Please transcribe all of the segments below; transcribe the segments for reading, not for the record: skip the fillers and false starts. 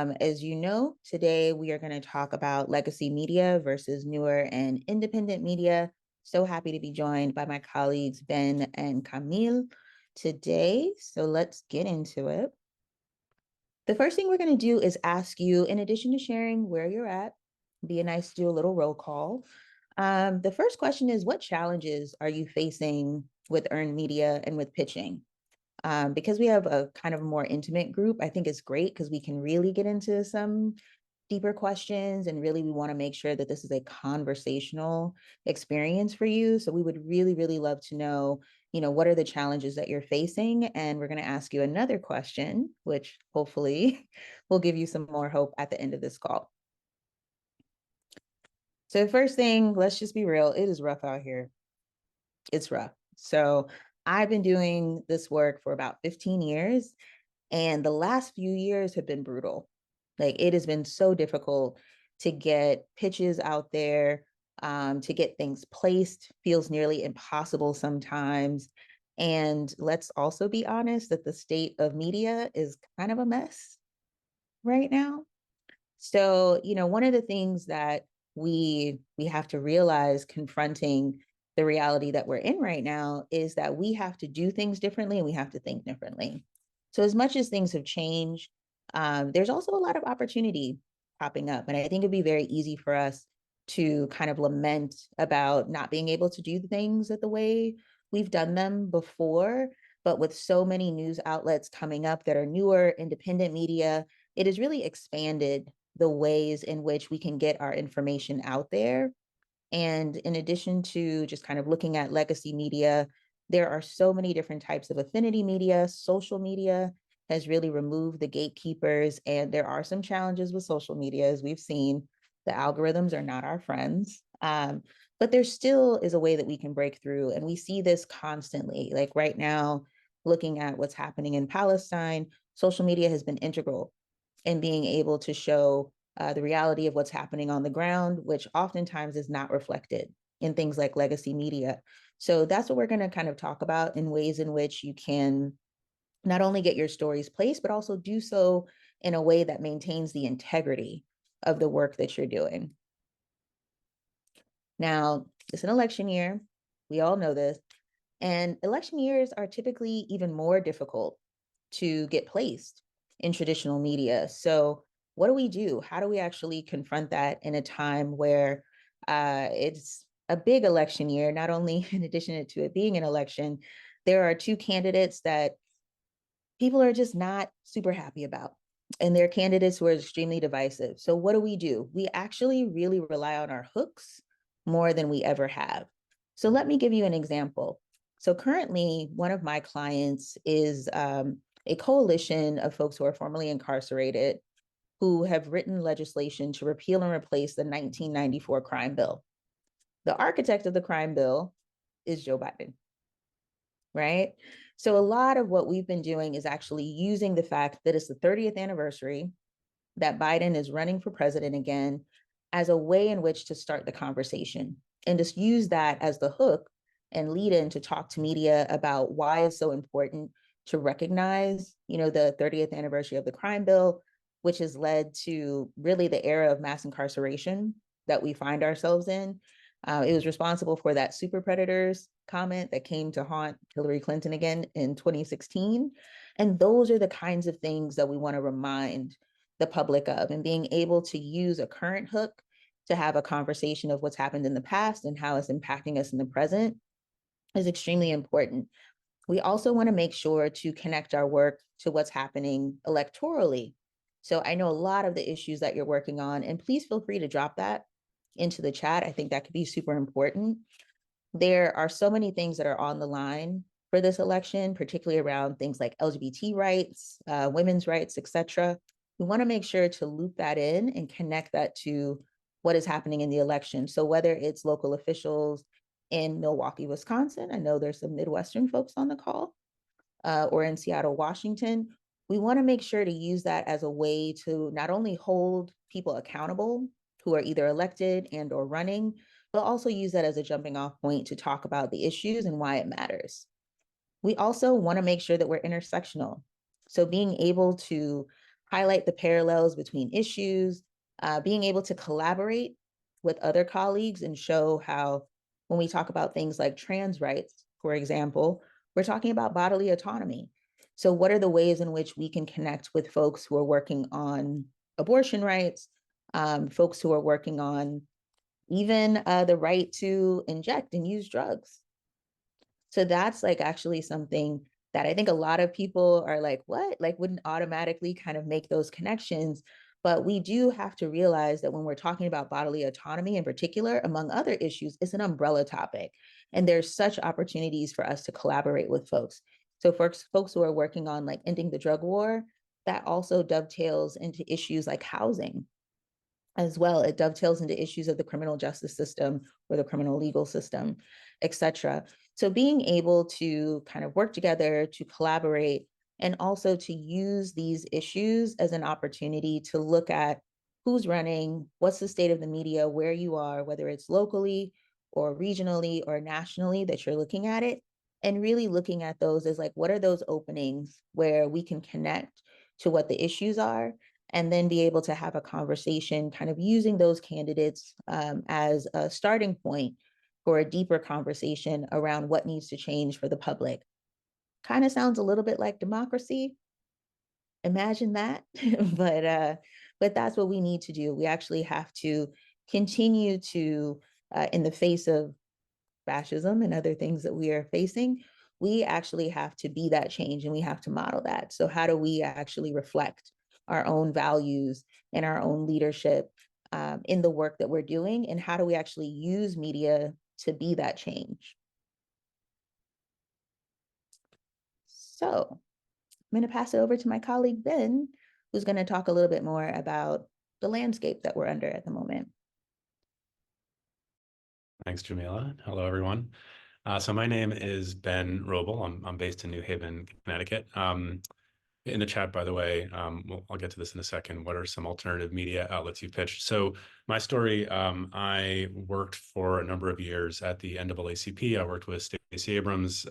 As you know, today we are going to talk about legacy media versus newer and independent media. So happy to be joined by my colleagues, Ben and Camille, today. So let's get into it. The first thing we're going to do is ask you, in addition to sharing where you're at, be nice to do a little roll call. The first question is, what challenges are you facing with earned media and with pitching? Because we have a kind of more intimate group, I think it's great because we can really get into some deeper questions, and really we want to make sure that this is a conversational experience for you. So we would really, really love to know, what are the challenges that you're facing? And we're going to ask you another question, which hopefully will give you some more hope at the end of this call. So the first thing, let's just be real, it is rough out here. It's rough. So I've been doing this work for about 15 years, and the last few years have been brutal. Like, it has been so difficult to get pitches out there, to get things placed, feels nearly impossible sometimes. And let's also be honest that the state of media is kind of a mess right now. So, one of the things that we have to realize confronting the reality that we're in right now is that we have to do things differently and we have to think differently. So as much as things have changed, there's also a lot of opportunity popping up. And I think it'd be very easy for us to kind of lament about not being able to do things the way we've done them before. But with so many news outlets coming up that are newer, independent media, it has really expanded the ways in which we can get our information out there. And in addition to just kind of looking at legacy media, there are so many different types of affinity media. Social media has really removed the gatekeepers, and there are some challenges with social media, as we've seen. The algorithms are not our friends. But there still is a way that we can break through. And we see this constantly. Like right now, looking at what's happening in Palestine, social media has been integral in being able to show the reality of what's happening on the ground, which oftentimes is not reflected in things like legacy media. So that's what we're going to kind of talk about, in ways in which you can not only get your stories placed, but also do so in a way that maintains the integrity of the work that you're doing. Now, it's an election year. We all know this. And election years are typically even more difficult to get placed in traditional media. So what do we do? How do we actually confront that in a time where it's a big election year? Not only in addition to it being an election, there are two candidates that people are just not super happy about. And they're candidates who are extremely divisive. So what do? We actually really rely on our hooks more than we ever have. So let me give you an example. So currently, one of my clients is a coalition of folks who are formerly incarcerated who have written legislation to repeal and replace the 1994 crime bill. The architect of the crime bill is Joe Biden, right? So a lot of what we've been doing is actually using the fact that it's the 30th anniversary that Biden is running for president again as a way in which to start the conversation, and just use that as the hook and lead in to talk to media about why it's so important to recognize, the 30th anniversary of the crime bill, which has led to really the era of mass incarceration that we find ourselves in. It was responsible for that super predators comment that came to haunt Hillary Clinton again in 2016. And those are the kinds of things that we want to remind the public of, and being able to use a current hook to have a conversation of what's happened in the past and how it's impacting us in the present is extremely important. We also want to make sure to connect our work to what's happening electorally. So I know a lot of the issues that you're working on, and please feel free to drop that into the chat. I think that could be super important. There are so many things that are on the line for this election, particularly around things like LGBT rights, women's rights, et cetera. We want to make sure to loop that in and connect that to what is happening in the election. So whether it's local officials in Milwaukee, Wisconsin, I know there's some Midwestern folks on the call, or in Seattle, Washington, we want to make sure to use that as a way to not only hold people accountable who are either elected and or running, but also use that as a jumping off point to talk about the issues and why it matters. We also want to make sure that we're intersectional. So being able to highlight the parallels between issues, being able to collaborate with other colleagues and show how when we talk about things like trans rights, for example, we're talking about bodily autonomy. So what are the ways in which we can connect with folks who are working on abortion rights, folks who are working on even the right to inject and use drugs? So that's like actually something that I think a lot of people are like, what? Like, wouldn't automatically kind of make those connections. But we do have to realize that when we're talking about bodily autonomy in particular, among other issues, it's an umbrella topic. And there's such opportunities for us to collaborate with folks. So for folks who are working on like ending the drug war, that also dovetails into issues like housing as well. It dovetails into issues of the criminal justice system or the criminal legal system, et cetera. So being able to kind of work together, to collaborate, and also to use these issues as an opportunity to look at who's running, what's the state of the media, where you are, whether it's locally or regionally or nationally that you're looking at it, and really looking at those as like, what are those openings where we can connect to what the issues are, and then be able to have a conversation kind of using those candidates as a starting point for a deeper conversation around what needs to change for the public. Kind of sounds a little bit like democracy. Imagine that. But that's what we need to do. We actually have to continue to, in the face of fascism and other things that we are facing, we actually have to be that change and we have to model that. So how do we actually reflect our own values and our own leadership in the work that we're doing? And how do we actually use media to be that change? So I'm going to pass it over to my colleague, Ben, who's going to talk a little bit more about the landscape that we're under at the moment. Thanks, Jamila. Hello, everyone. So my name is Ben Wrobel. I'm based in New Haven, Connecticut. In the chat, by the way, I'll get to this in a second. What are some alternative media outlets you've pitched? So my story, I worked for a number of years at the NAACP. I worked with Stacey Abrams,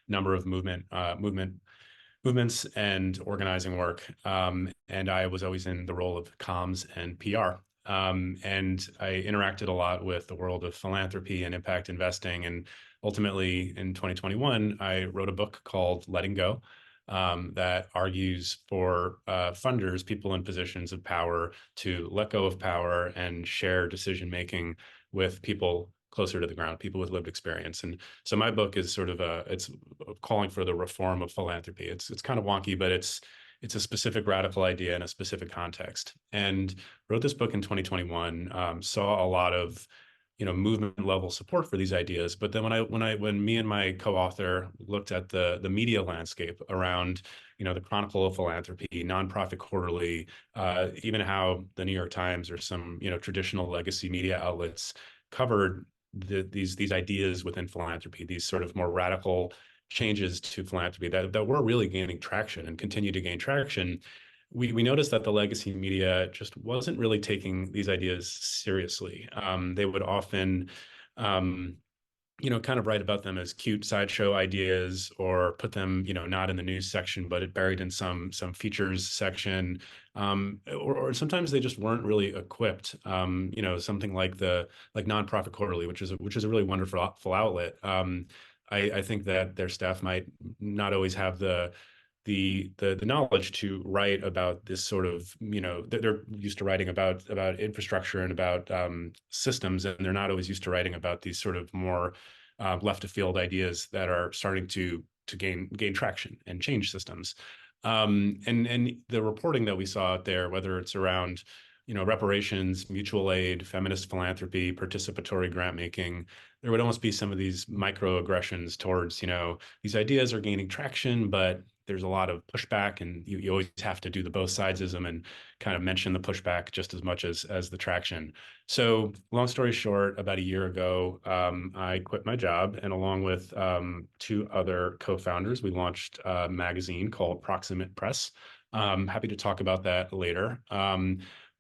number of movements and organizing work. And I was always in the role of comms and PR. And I interacted a lot with the world of philanthropy and impact investing. And ultimately, in 2021, I wrote a book called Letting Go, that argues for funders, people in positions of power, to let go of power and share decision making with people closer to the ground, people with lived experience. And so my book is sort of it's calling for the reform of philanthropy. It's kind of wonky, but it's a specific radical idea in a specific context. And wrote this book in 2021, saw a lot of movement level support for these ideas. But then when me and my co-author looked at the media landscape around, the Chronicle of Philanthropy, Nonprofit Quarterly, even how the New York Times or some, traditional legacy media outlets covered these ideas within philanthropy, these sort of more radical changes to philanthropy that were really gaining traction and continue to gain traction, we noticed that the legacy media just wasn't really taking these ideas seriously. They would often, kind of write about them as cute sideshow ideas, or put them, not in the news section, but it buried in some features section. Or sometimes they just weren't really equipped. Something like Nonprofit Quarterly, which is a really wonderful outlet. I think that their staff might not always have the knowledge to write about this sort of, they're used to writing about infrastructure and about systems, and they're not always used to writing about these sort of more left of field ideas that are starting to gain traction and change systems. And the reporting that we saw out there, whether it's around reparations, mutual aid, feminist philanthropy, participatory grant making, there would almost be some of these microaggressions towards, these ideas are gaining traction, but there's a lot of pushback, and you always have to do the both sidesism and kind of mention the pushback just as much as the traction. So long story short, about a year ago, I quit my job, and along with two other co-founders, we launched a magazine called Proximate Press. Happy to talk about that later.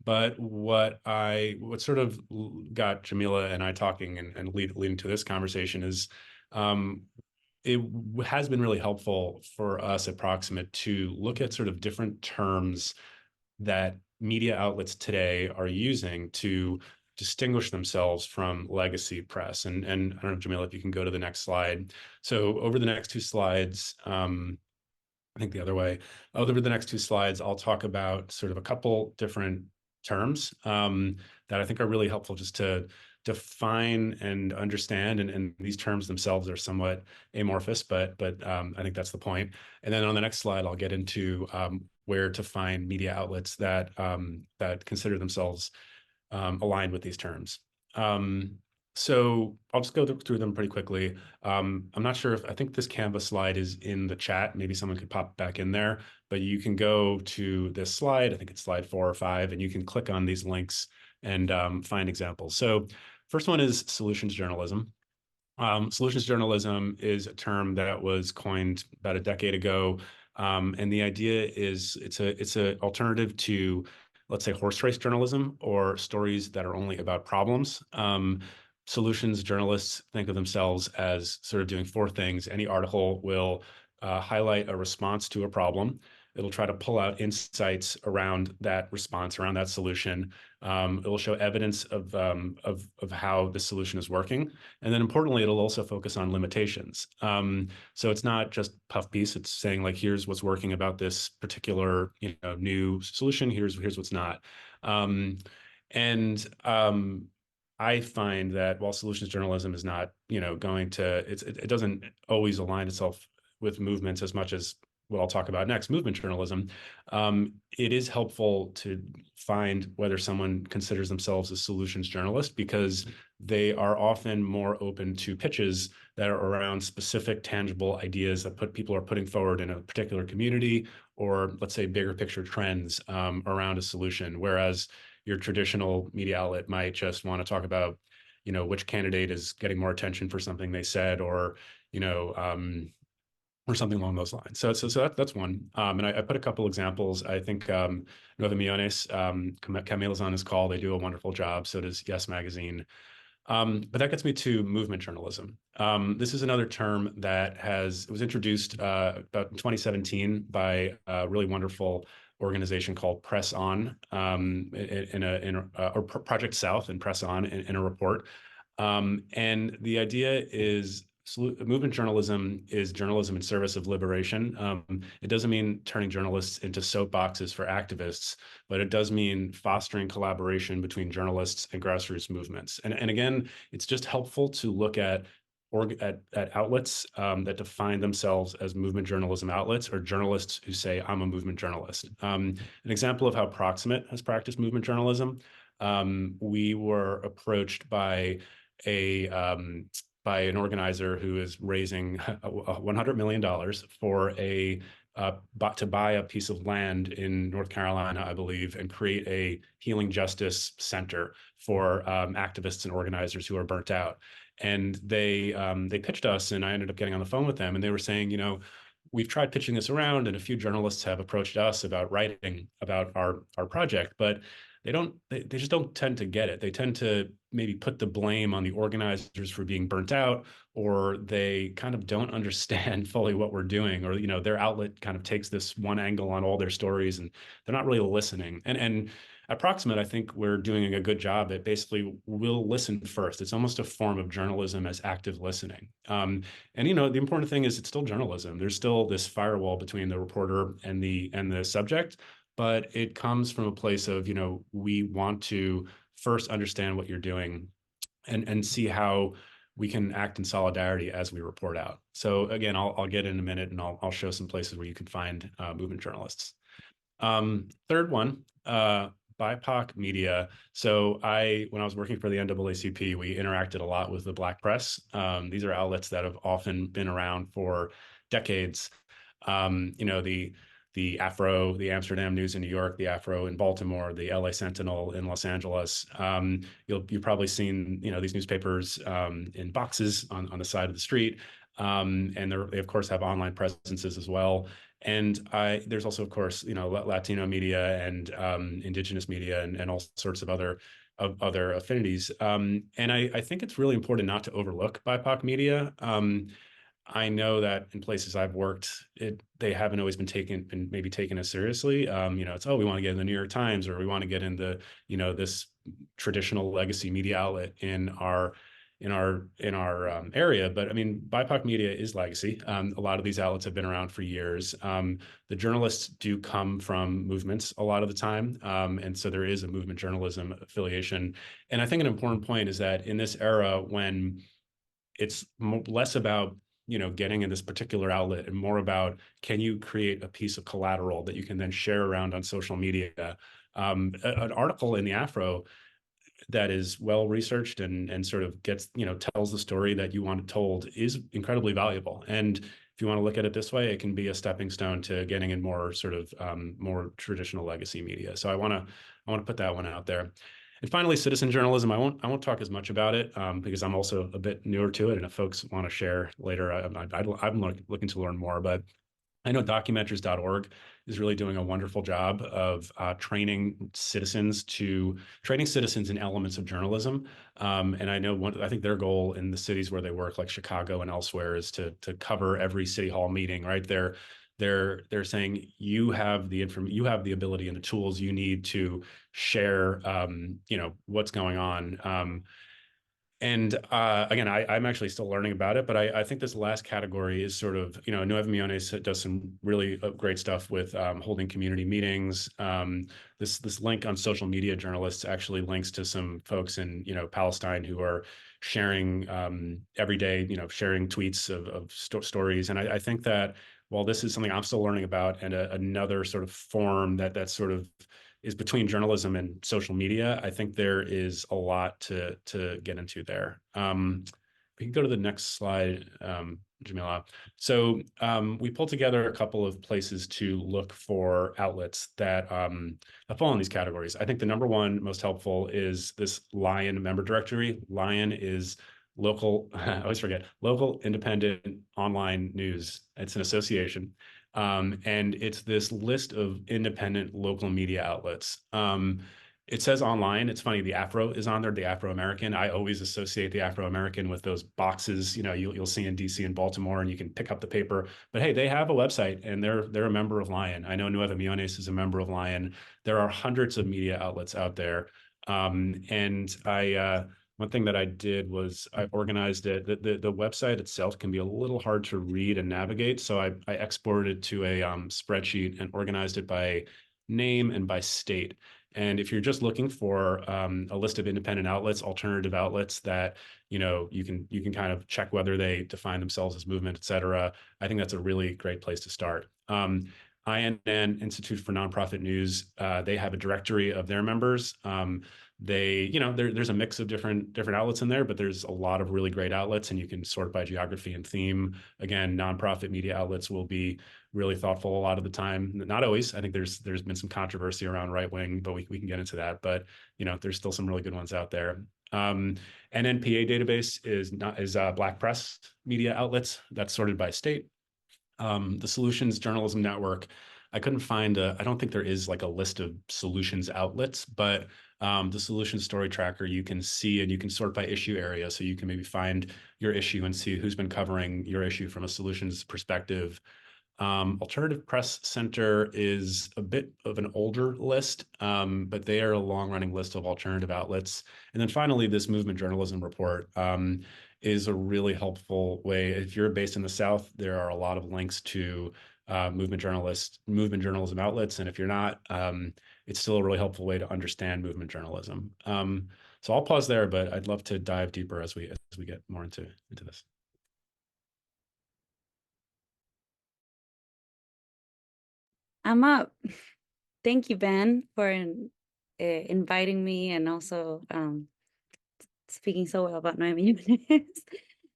But what sort of got Jamila and I talking and leading to this conversation is, it has been really helpful for us at Proximate to look at sort of different terms that media outlets today are using to distinguish themselves from legacy press. And I don't know, Jamila, if you can go to the next slide. So over the next two slides, I think the other way. Over the next two slides, I'll talk about sort of a couple different terms that I think are really helpful just to define and understand. And these terms themselves are somewhat amorphous, but I think that's the point. And then on the next slide, I'll get into where to find media outlets that that consider themselves aligned with these terms. So I'll just go through them pretty quickly. I'm not sure if I think this Canvas slide is in the chat. Maybe someone could pop back in there, but you can go to this slide. I think it's slide 4 or 5, and you can click on these links and find examples. So first one is solutions journalism. Solutions journalism is a term that was coined about a decade ago, and the idea is it's a alternative to, let's say, horse race journalism or stories that are only about problems. Solutions journalists think of themselves as sort of doing four things. Any article will highlight a response to a problem. It'll try to pull out insights around that response, around that solution. It will show evidence of how the solution is working. And then importantly, it'll also focus on limitations. So it's not just puff piece. It's saying like, here's what's working about this particular, new solution. Here's what's not. And I find that while solutions journalism is not, going to, it doesn't always align itself with movements as much as what I'll talk about next, movement journalism. It is helpful to find whether someone considers themselves a solutions journalist, because they are often more open to pitches that are around specific, tangible ideas that people are putting forward in a particular community, or let's say bigger picture trends around a solution. Whereas your traditional media outlet might just want to talk about, which candidate is getting more attention for something they said, or, or something along those lines. So that's one. And I put a couple examples. I think Nueve Millones, Camille is on this call. They do a wonderful job. So does Yes Magazine. But that gets me to movement journalism. This is another term that it was introduced about 2017 by a really wonderful organization called Press On, or Project South and Press On in a report. And the idea is movement journalism is journalism in service of liberation. It doesn't mean turning journalists into soapboxes for activists, but it does mean fostering collaboration between journalists and grassroots movements. And again, it's just helpful to look at outlets that define themselves as movement journalism outlets, or journalists who say, I'm a movement journalist. An example of how Proximate has practiced movement journalism. We were approached by an organizer who is raising $100 million for to buy a piece of land in North Carolina, I believe, and create a healing justice center for activists and organizers who are burnt out. And they pitched us, and I ended up getting on the phone with them, and they were saying, we've tried pitching this around, and a few journalists have approached us about writing about our project, but they just don't tend to get it. They tend to maybe put the blame on the organizers for being burnt out, or they kind of don't understand fully what we're doing, or their outlet kind of takes this one angle on all their stories, and they're not really listening. And at Proximate, I think we're doing a good job at basically we'll listen first. It's almost a form of journalism as active listening. And the important thing is it's still journalism. There's still this firewall between the reporter and the subject, but it comes from a place of, we want to first understand what you're doing and see how we can act in solidarity as we report out. So again, I'll get in a minute, and I'll show some places where you can find movement journalists. Third one, BIPOC media. So when I was working for the NAACP, we interacted a lot with the Black press. These are outlets that have often been around for decades. The Afro, the Amsterdam News in New York, the Afro in Baltimore, the LA Sentinel in Los Angeles. You've probably seen these newspapers in boxes on the side of the street, and they of course have online presences as well. And there's also, of course, Latino media and indigenous media and all sorts of other affinities. And I think it's really important not to overlook BIPOC media. I know that in places I've worked, they haven't always been maybe taken as seriously. It's, oh, we want to get in the New York Times, or we want to get in the, this traditional legacy media outlet in our area. But I mean, BIPOC media is legacy. A lot of these outlets have been around for years. The journalists do come from movements a lot of the time, and so there is a movement journalism affiliation. And I think an important point is that in this era, when it's less about getting in this particular outlet and more about, can you create a piece of collateral that you can then share around on social media. An article in the Afro that is well researched and sort of gets tells the story that you want it told is incredibly valuable. And if you want to look at it this way, it can be a stepping stone to getting in more sort of more traditional legacy media. So I want to put that one out there. And finally, citizen journalism. I won't talk as much about it because I'm also a bit newer to it. And if folks want to share later, I'm looking to learn more. But I know documentaries.org is really doing a wonderful job of training citizens in elements of journalism. And I know I think their goal in the cities where they work, like Chicago and elsewhere, is to cover every city hall meeting. Right, they're saying you have the ability and the tools you need to share what's going on. And again, I'm actually still learning about it, but I think this last category is sort of, Nueva Millones does some really great stuff with holding community meetings. This link on social media journalists actually links to some folks in, Palestine who are sharing every day, sharing tweets of stories. And I think that while this is something I'm still learning about, and another sort of form that sort of is between journalism and social media, I think there is a lot to get into there. We can go to the next slide, Jamila. So we pulled together a couple of places to look for outlets that fall in these categories. I think the number one most helpful is this Lion member directory. Lion is local, I always forget, local independent online news. It's an association. And it's this list of independent local media outlets. It says online. It's funny, the Afro is on there, the Afro-American. I always associate the Afro-American with those boxes, you'll see in DC and Baltimore, and you can pick up the paper. But hey, they have a website, and they're a member of Lion. I know Nueva Millones is a member of Lion. There are hundreds of media outlets out there. And one thing that I did was I organized it. The website itself can be a little hard to read and navigate. So I exported it to a spreadsheet and organized it by name and by state. And if you're just looking for a list of independent outlets, alternative outlets that you can kind of check whether they define themselves as movement, et cetera, I think that's a really great place to start. INN, Institute for Nonprofit News, they have a directory of their members. There's a mix of different outlets in there, but there's a lot of really great outlets, and you can sort by geography and theme. Again, nonprofit media outlets will be really thoughtful a lot of the time. Not always. I think there's been some controversy around right wing, but we can get into that. But there's still some really good ones out there. NNPA database is Black press media outlets. That's sorted by state. The Solutions Journalism Network, I couldn't find I don't think there is like a list of solutions outlets, but the Solutions Story Tracker, you can see, and you can sort by issue area. So you can maybe find your issue and see who's been covering your issue from a solutions perspective. Alternative Press Center is a bit of an older list, but they are a long-running list of alternative outlets. And then finally, this Movement Journalism Report is a really helpful way. If you're based in the South, there are a lot of links to movement journalism outlets. And if you're not, it's still a really helpful way to understand movement journalism. So I'll pause there, but I'd love to dive deeper as we get more into this. I'm up. Thank you, Ben, for inviting me, and also speaking so well about Noemi.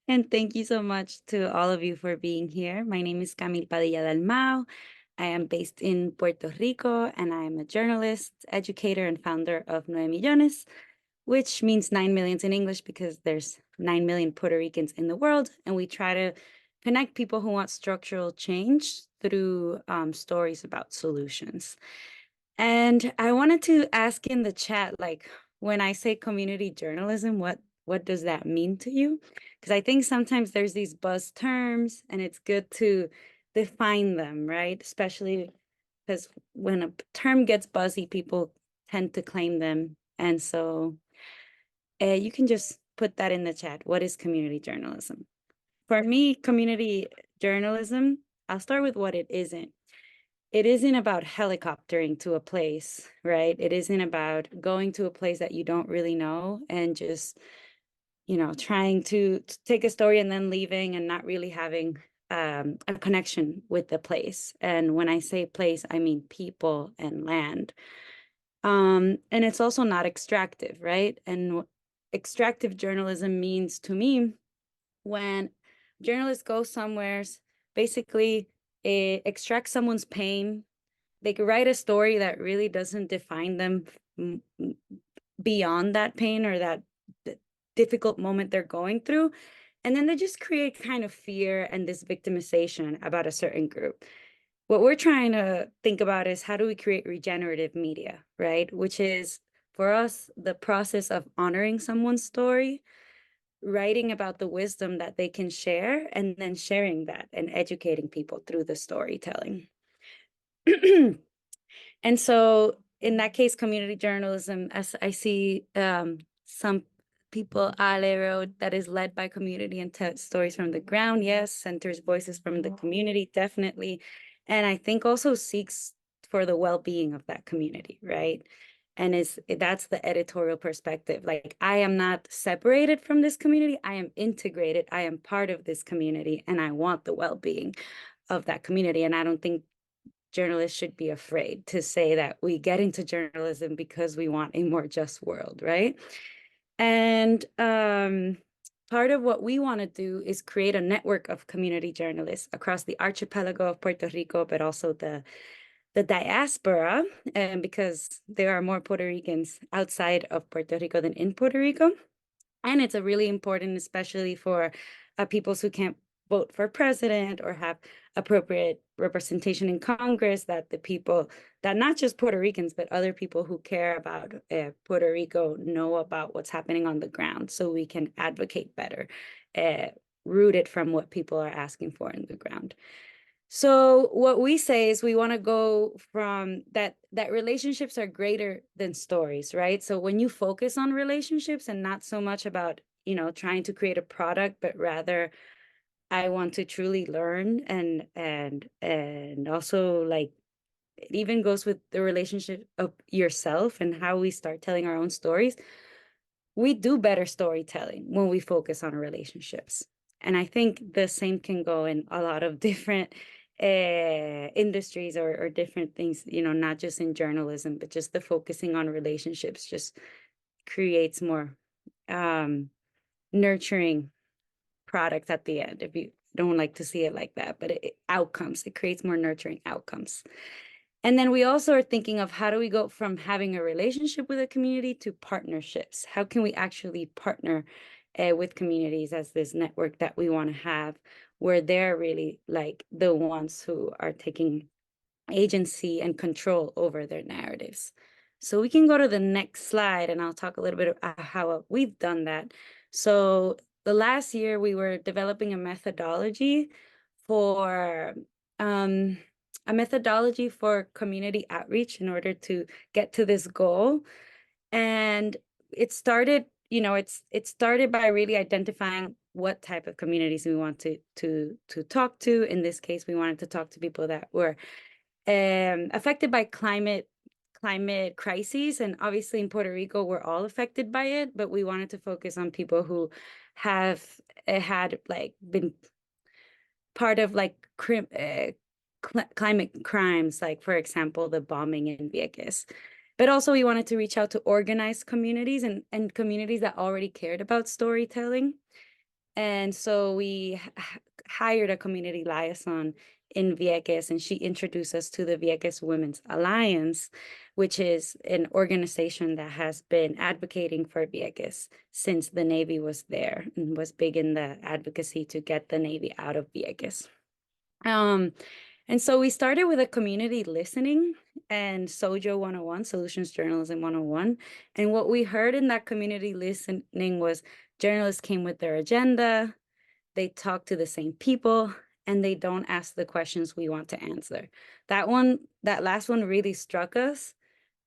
And thank you so much to all of you for being here. My name is Camille Padilla Dalmau. I am based in Puerto Rico, and I am a journalist, educator, and founder of 9 Millones, which means 9 millions in English because there's 9 million Puerto Ricans in the world, and we try to connect people who want structural change through stories about solutions. And I wanted to ask in the chat, like, when I say community journalism, what what does that mean to you? Because I think sometimes there's these buzz terms and it's good to define them, right? Especially because when a term gets buzzy, people tend to claim them. And so you can just put that in the chat. What is community journalism? For me, community journalism, I'll start with what it isn't. It isn't about helicoptering to a place, right? It isn't about going to a place that you don't really know and just, trying to take a story and then leaving and not really having a connection with the place. And when I say place, I mean people and land. And it's also not extractive, right? And extractive journalism means to me when journalists go somewhere, basically extract someone's pain. They could write a story that really doesn't define them beyond that pain or that difficult moment they're going through. And then they just create kind of fear and this victimization about a certain group. What we're trying to think about is how do we create regenerative media, right? Which is for us, the process of honoring someone's story, writing about the wisdom that they can share, and then sharing that and educating people through the storytelling. And so in that case, community journalism, as I see some people, Ale wrote, that is led by community and tells stories from the ground. Yes, centers voices from the community, definitely. And I think also seeks for the well-being of that community, right? And that's the editorial perspective. Like, I am not separated from this community. I am integrated. I am part of this community, and I want the well-being of that community. And I don't think journalists should be afraid to say that we get into journalism because we want a more just world, right? And part of what we want to do is create a network of community journalists across the archipelago of Puerto Rico, but also the diaspora, and because there are more Puerto Ricans outside of Puerto Rico than in Puerto Rico. And it's a really important, especially for peoples who can't vote for president or have appropriate representation in Congress, that the people, that not just Puerto Ricans, but other people who care about Puerto Rico know about what's happening on the ground so we can advocate better, rooted from what people are asking for in the ground. So what we say is we want to go from that relationships are greater than stories, right? So when you focus on relationships and not so much about, trying to create a product, but rather I want to truly learn and also, like, it even goes with the relationship of yourself and how we start telling our own stories. We do better storytelling when we focus on relationships. And I think the same can go in a lot of different industries or different things, not just in journalism, but just the focusing on relationships just creates more nurturing products at the end. If you don't like to see it like that, but it creates more nurturing outcomes. And then we also are thinking of how do we go from having a relationship with a community to partnerships? How can we actually partner with communities as this network that we want to have, where they're really like the ones who are taking agency and control over their narratives? So we can go to the next slide and I'll talk a little bit about how we've done that. So the last year we were developing a methodology for community outreach in order to get to this goal. And it started, it started by really identifying what type of communities we want to talk to. In this case, we wanted to talk to people that were affected by climate crises. And obviously in Puerto Rico, we're all affected by it, but we wanted to focus on people who have had been part of climate crimes, like, for example, the bombing in Vieques. But also we wanted to reach out to organized communities and communities that already cared about storytelling. And so we hired a community liaison in Vieques, and she introduced us to the Vieques Women's Alliance, which is an organization that has been advocating for Vieques since the Navy was there and was big in the advocacy to get the Navy out of Vieques. And so we started with a community listening and Sojo 101, Solutions Journalism 101. And what we heard in that community listening was journalists came with their agenda, they talk to the same people, and they don't ask the questions we want to answer. That last one really struck us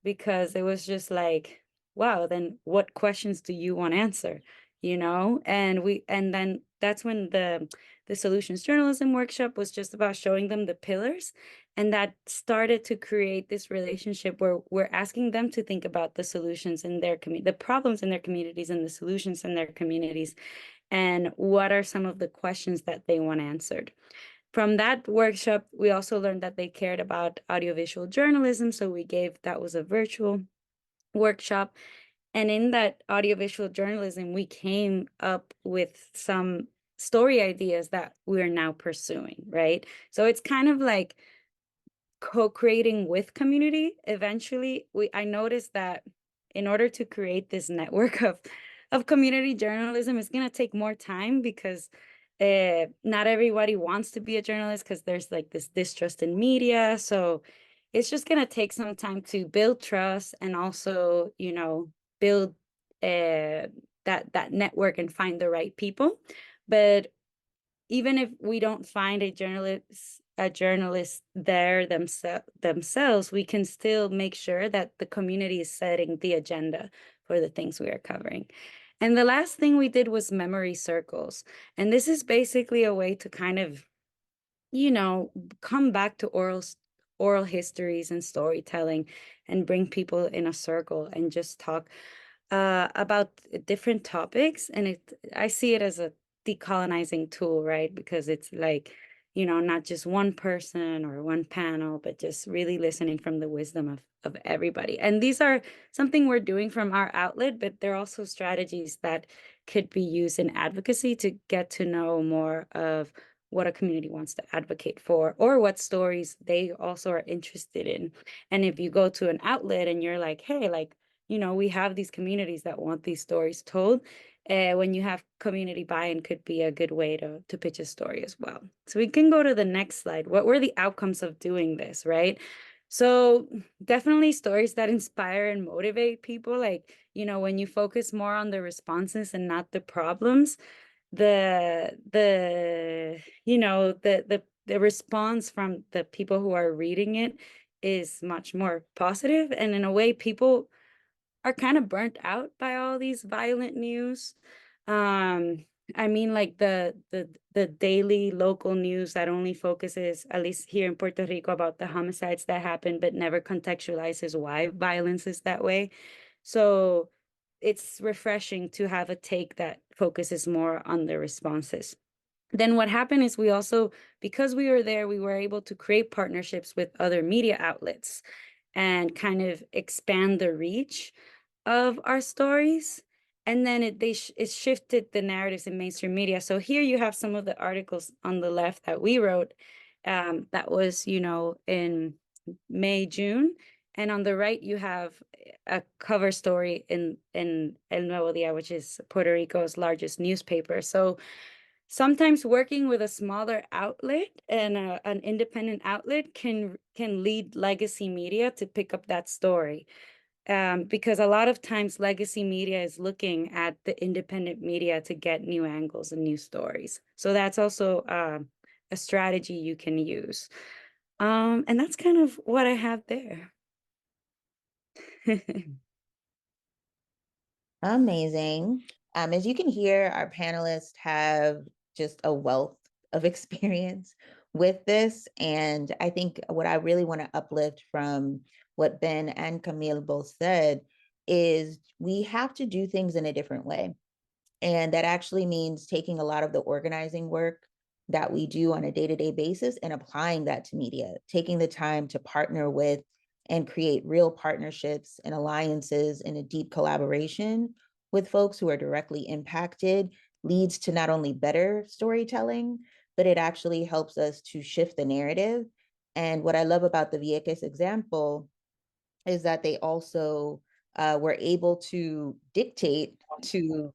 because it was just like, wow, then what questions do you want to answer? And then that's when the solutions journalism workshop was just about showing them the pillars. And that started to create this relationship where we're asking them to think about the solutions in their community, the problems in their communities and the solutions in their communities, and what are some of the questions that they want answered. From that workshop, we also learned that they cared about audiovisual journalism. So that was a virtual workshop. And in that audiovisual journalism, we came up with some story ideas that we're now pursuing, right? So it's kind of like co-creating with community. Eventually, I noticed that in order to create this network of community journalism, it's going to take more time because not everybody wants to be a journalist because there's like this distrust in media. So it's just going to take some time to build trust and also, build that network and find the right people. But even if we don't find a journalist there themselves, we can still make sure that the community is setting the agenda for the things we are covering. And the last thing we did was memory circles. And this is basically a way to kind of, come back to oral histories and storytelling and bring people in a circle and just talk about different topics. And I see it as a decolonizing tool, right? Because it's like, not just one person or one panel, but just really listening from the wisdom of everybody. And these are something we're doing from our outlet, but they're also strategies that could be used in advocacy to get to know more of what a community wants to advocate for or what stories they also are interested in. And if you go to an outlet and you're like, hey, like, we have these communities that want these stories told. When you have community buy-in could be a good way to pitch a story as well. So we can go to the next slide. What were the outcomes of doing this, right? So definitely stories that inspire and motivate people. Like, when you focus more on the responses and not the problems, the response from the people who are reading it is much more positive. And in a way, people are kind of burnt out by all these violent news. I mean, like the daily local news that only focuses, at least here in Puerto Rico, about the homicides that happen, but never contextualizes why violence is that way. So it's refreshing to have a take that focuses more on the responses. Then what happened is we also, because we were there, we were able to create partnerships with other media outlets and kind of expand the reach of our stories. And then it shifted the narratives in mainstream media. So here you have some of the articles on the left that we wrote that was, in May, June. And on the right, you have a cover story in El Nuevo Dia, which is Puerto Rico's largest newspaper. So sometimes working with a smaller outlet and an independent outlet can lead legacy media to pick up that story. Because a lot of times legacy media is looking at the independent media to get new angles and new stories. So that's also a strategy you can use. And that's kind of what I have there. Amazing. As you can hear, our panelists have just a wealth of experience with this. And I think what I really want to uplift from what Ben and Camille both said is we have to do things in a different way. And that actually means taking a lot of the organizing work that we do on a day-to-day basis and applying that to media, taking the time to partner with and create real partnerships and alliances and a deep collaboration with folks who are directly impacted leads to not only better storytelling, but it actually helps us to shift the narrative. And what I love about the Vieques example is that they also were able to dictate to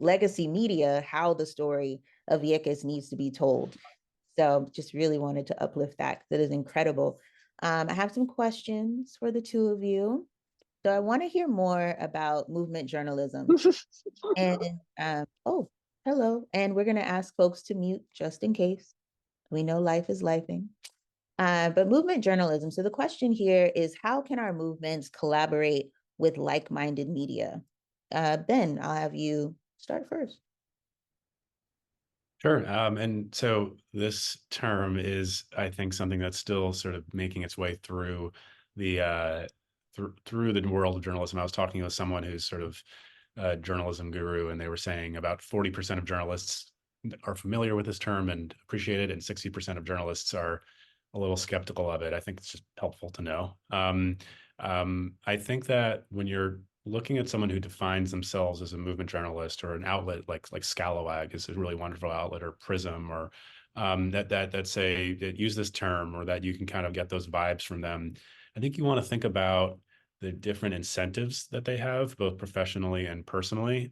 legacy media how the story of Vieques needs to be told. So just really wanted to uplift that because it is incredible. I have some questions for the two of you. So I want to hear more about movement journalism. And oh, hello. And we're going to ask folks to mute just in case. We know life is lifing. But movement journalism. So the question here is, how can our movements collaborate with like-minded media? Ben, I'll have you start first. Sure. And so this term is, I think, something that's still sort of making its way through the through the world of journalism. I was talking with someone who's sort of a journalism guru, and they were saying about 40% of journalists are familiar with this term and appreciate it, and 60% of journalists are a little skeptical of it. I think it's just helpful to know. I think that when you're looking at someone who defines themselves as a movement journalist or an outlet like Scalawag is a really wonderful outlet, or Prism, or that say that use this term, or that you can kind of get those vibes from them. I think you want to think about the different incentives that they have, both professionally and personally.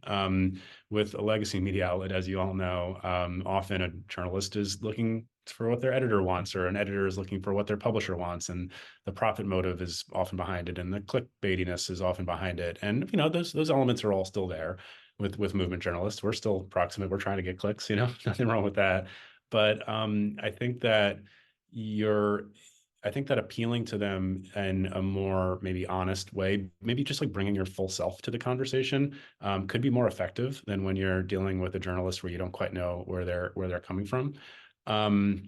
With a legacy media outlet, as you all know, often a journalist is looking for what their editor wants, or an editor is looking for what their publisher wants, and the profit motive is often behind it, and the clickbaitiness is often behind it. And those elements are all still there with movement journalists. We're still proximate. We're trying to get clicks. Nothing wrong with that. But I think that appealing to them in a more maybe honest way, maybe just like bringing your full self to the conversation, could be more effective than when you're dealing with a journalist where you don't quite know where they're coming from. So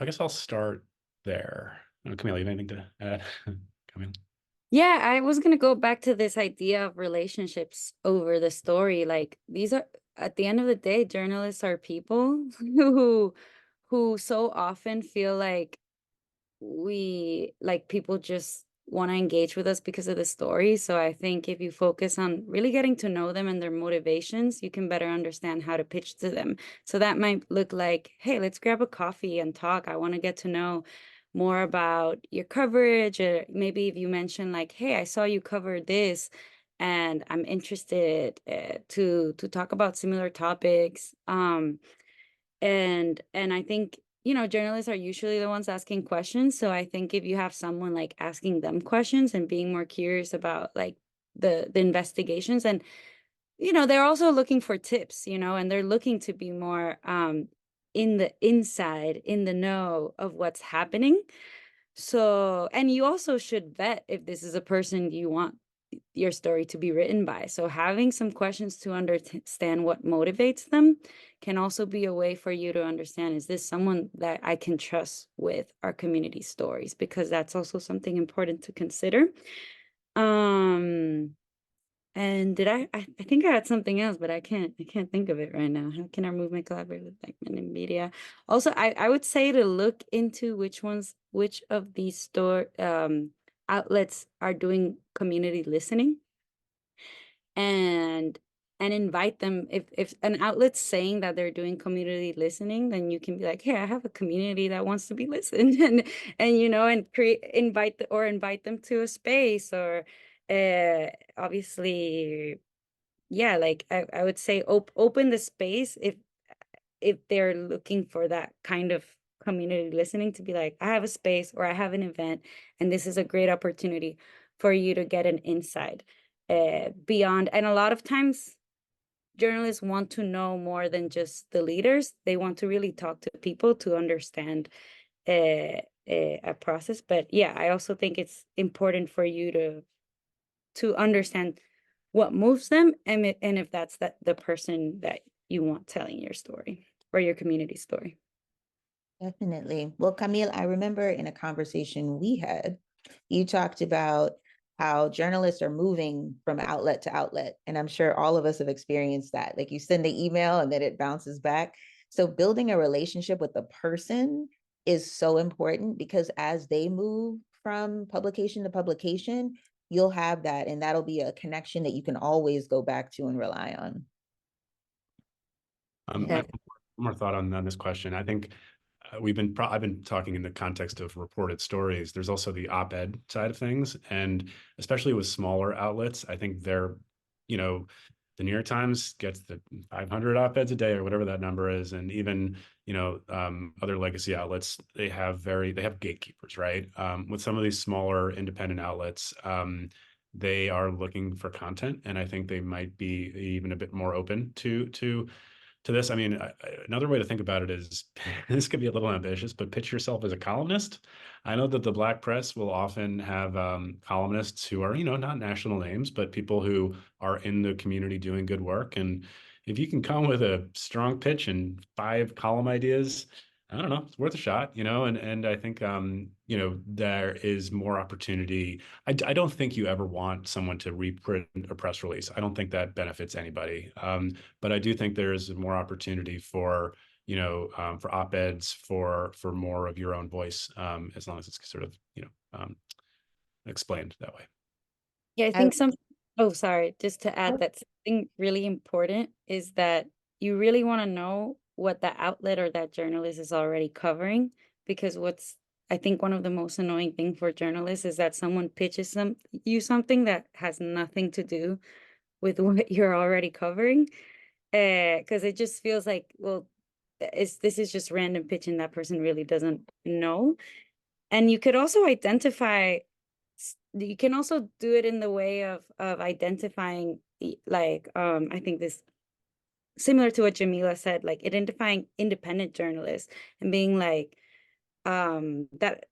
I guess I'll start there. Camille, you have anything to add? Camille? Yeah, I was gonna go back to this idea of relationships over the story. Like, these are, at the end of the day, journalists are people who so often feel like people just want to engage with us because of the story. So I think if you focus on really getting to know them and their motivations, you can better understand how to pitch to them. So that might look like, hey, let's grab a coffee and talk. I want to get to know more about your coverage. Or maybe if you mention like, hey, I saw you cover this and I'm interested to talk about similar topics. And I think, journalists are usually the ones asking questions. So I think if you have someone like asking them questions and being more curious about like the investigations, and they're also looking for tips, and they're looking to be more in the inside, in the know of what's happening. So, and you also should vet if this is a person you want your story to be written by. So having some questions to understand what motivates them can also be a way for you to understand, is this someone that I can trust with our community stories? Because that's also something important to consider. And I think I had something else, but I can't think of it right now. How can our movement collaborate with like-minded media? Also, I would say to look into which of these outlets are doing community listening, and invite them. If an outlet's saying that they're doing community listening, then you can be like, hey, I have a community that wants to be listened, and invite them to a space, or obviously, yeah, like I would say open the space if they're looking for that kind of community listening, to be like, I have a space or I have an event, and this is a great opportunity for you to get an insight beyond. And a lot of times journalists want to know more than just the leaders. They want to really talk to people to understand a process. But yeah, I also think it's important for you to understand what moves them, and if that's the person that you want telling your story or your community story. Definitely. Well, Camille, I remember in a conversation we had, you talked about how journalists are moving from outlet to outlet. And I'm sure all of us have experienced that. Like, you send the email and then it bounces back. So building a relationship with the person is so important, because as they move from publication to publication, you'll have that, and that'll be a connection that you can always go back to and rely on. I have one more thought on this question. I think I've been talking in the context of reported stories. There's also the op-ed side of things, and especially with smaller outlets, I think they're, the New York Times gets the 500 op-eds a day or whatever that number is, and even other legacy outlets, they have gatekeepers, right? With some of these smaller independent outlets, they are looking for content, and I think they might be even a bit more open to this. I mean, another way to think about it is this could be a little ambitious, but pitch yourself as a columnist. I know that the Black press will often have columnists who are, not national names, but people who are in the community doing good work. And if you can come with a strong pitch and 5 column ideas, I don't know, it's worth a shot, and I think, there is more opportunity. I don't think you ever want someone to reprint a press release. I don't think that benefits anybody. But I do think there is more opportunity for, for op-eds, for more of your own voice, as long as it's sort of, explained that way. Yeah, I I, think oh, sorry, just to add that something really important is that you really want to know what that outlet or that journalist is already covering, because I think one of the most annoying thing for journalists is that someone pitches you something that has nothing to do with what you're already covering, because it just feels like, well, this is just random pitching that person really doesn't know. And you could also you can also do it in the way of identifying, like, I think this similar to what Jamila said, like identifying independent journalists and being like, that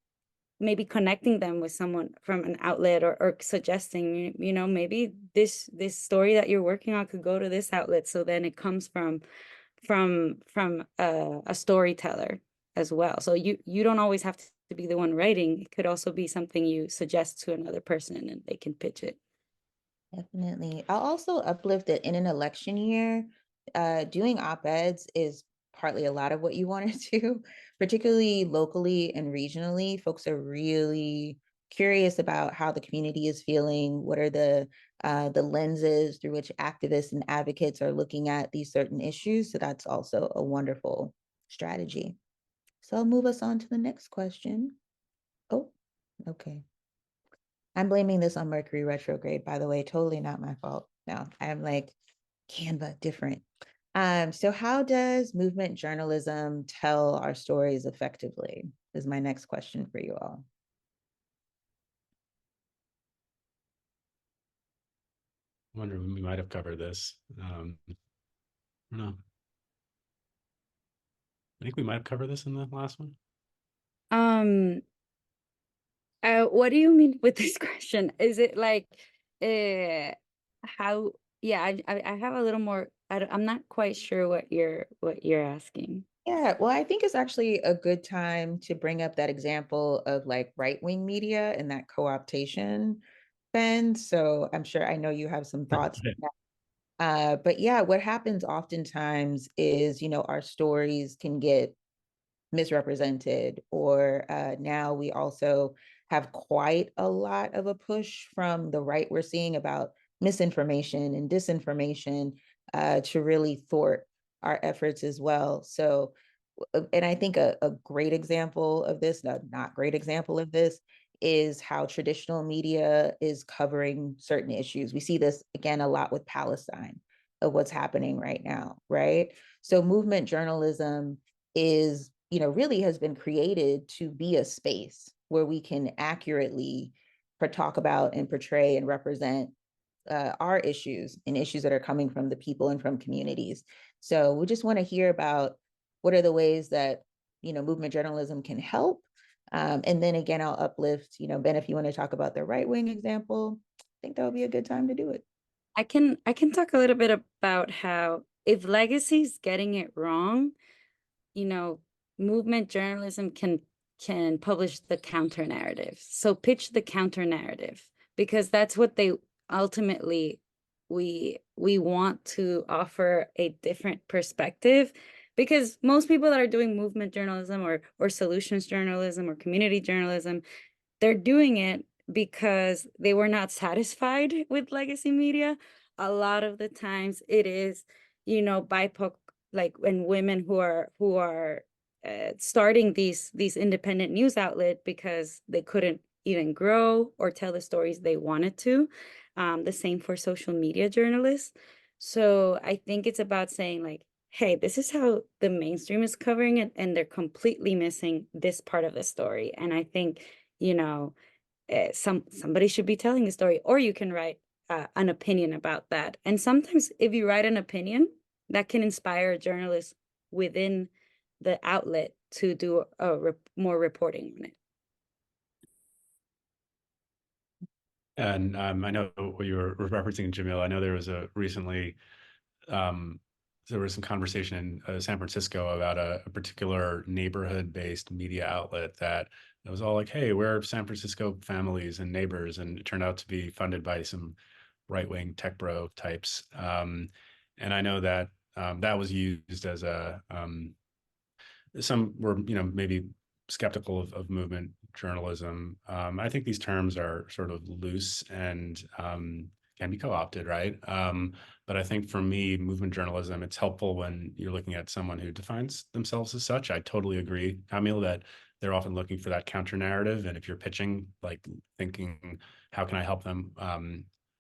maybe connecting them with someone from an outlet, or suggesting, maybe this story that you're working on could go to this outlet. So then it comes from a storyteller as well. So you don't always have to be the one writing. It could also be something you suggest to another person and they can pitch it. Definitely. I'll also uplift that in an election year, doing op-eds is partly a lot of what you want to do, particularly locally and regionally. Folks are really curious about how the community is feeling. What are the lenses through which activists and advocates are looking at these certain issues? So that's also a wonderful strategy. So I'll move us on to the next question. Oh, okay. I'm blaming this on Mercury retrograde, by the way, totally not my fault. No, I'm like Canva different. So how does movement journalism tell our stories effectively? Is my next question for you all. I wonder, we might have covered this. I don't know. I think we might have covered this in the last one. What do you mean with this question? Is it like, how? Yeah, I have a little more. I'm not quite sure what you're asking. Yeah, well, I think it's actually a good time to bring up that example of like right-wing media and that co-optation, Ben. So I'm sure I know you have some thoughts on that. But yeah, what happens oftentimes is, our stories can get misrepresented, or now we also have quite a lot of a push from the right we're seeing about misinformation and disinformation to really thwart our efforts as well. So, and I think a great example of this, not great example of this, is how traditional media is covering certain issues. We see this again a lot with Palestine, of what's happening right now, right? So movement journalism is, really has been created to be a space where we can accurately talk about and portray and represent our issues and issues that are coming from the people and from communities. So we just want to hear about what are the ways that, movement journalism can help. And then again, I'll uplift, Ben, if you want to talk about the right-wing example, I think that would be a good time to do it. I can talk a little bit about how, if Legacy's getting it wrong, movement journalism can publish the counter narrative. So pitch the counter narrative, because that's what they ultimately, we want to offer a different perspective, because most people that are doing movement journalism or solutions journalism or community journalism, they're doing it because they were not satisfied with legacy media. A lot of the times it is, BIPOC, like, and women who are starting these independent news outlet because they couldn't even grow or tell the stories they wanted to. The same for social media journalists. So I think it's about saying like, hey, this is how the mainstream is covering it, and they're completely missing this part of the story. And I think, you know, somebody should be telling the story, or you can write an opinion about that. And sometimes if you write an opinion, that can inspire a journalist within the outlet to do more reporting on it. And I know what you were referencing, Jamila. I know there was recently there was some conversation in San Francisco about a particular neighborhood-based media outlet that it was all like, hey, we're San Francisco families and neighbors, and it turned out to be funded by some right-wing tech bro types. And I know that that was used as some were, maybe skeptical of movement journalism. I think these terms are sort of loose and can be co-opted, right? But I think for me, movement journalism, it's helpful when you're looking at someone who defines themselves as such. I totally agree, Camille, that they're often looking for that counter narrative. And if you're pitching, like thinking, how can I help them?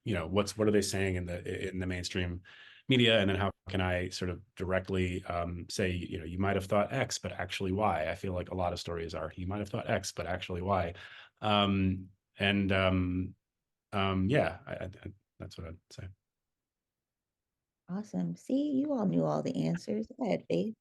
What are they saying in the mainstream media, and then how can I sort of directly say, you might have thought X, but actually Y. I feel like a lot of stories are, you might have thought X, but actually Y. And yeah, that's what I'd say. Awesome. See, you all knew all the answers. Go ahead, Faith.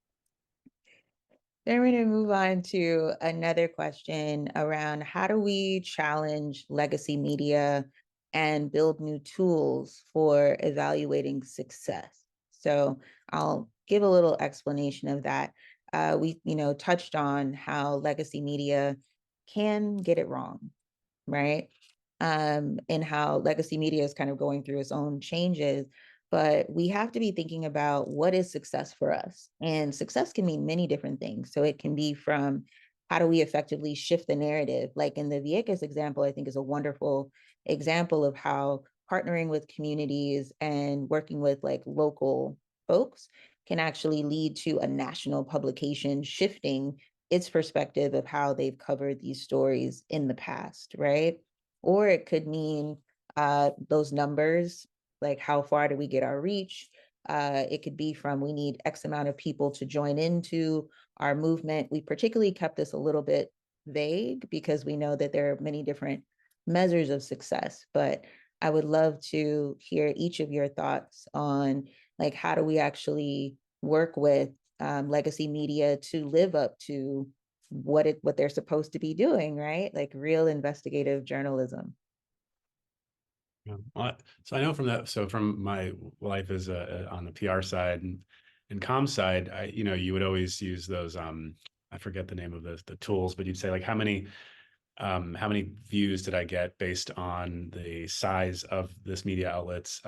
Then we're going to move on to another question around how do we challenge legacy media and build new tools for evaluating success? So I'll give a little explanation of that. We, touched on how legacy media can get it wrong, right? And how legacy media is kind of going through its own changes. But we have to be thinking about what is success for us. And success can mean many different things. So it can be from how do we effectively shift the narrative? Like in the Vieques example, I think is a wonderful example of how partnering with communities and working with like local folks can actually lead to a national publication shifting its perspective of how they've covered these stories in the past, right? Or it could mean those numbers, like how far do we get our reach? It could be from we need X amount of people to join into our movement. We particularly kept this a little bit vague because we know that there are many different measures of success, but I would love to hear each of your thoughts on like how do we actually work with legacy media to live up to what they're supposed to be doing, right? Like real investigative journalism. Yeah. Well, so I know from that. So from my life as on the PR side and comm side, you would always use those. I forget the name of the tools, but you'd say like how many views did I get based on the size of this media outlet's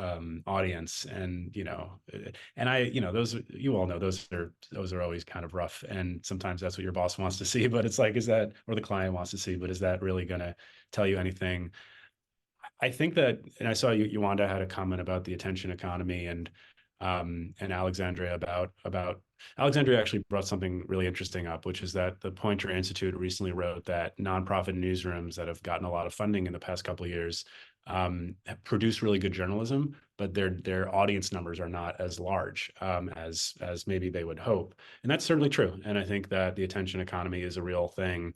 audience, and those, you all know, those are always kind of rough, and sometimes that's what your boss wants to see, but it's like, is that, or the client wants to see, but is that really going to tell you anything? I think that, and I saw Yolanda had a comment about the attention economy, and Alexandria about Alexandria actually brought something really interesting up, which is that the Poynter Institute recently wrote that nonprofit newsrooms that have gotten a lot of funding in the past couple of years have produced really good journalism, but their audience numbers are not as large as maybe they would hope, and that's certainly true. And I think that the attention economy is a real thing.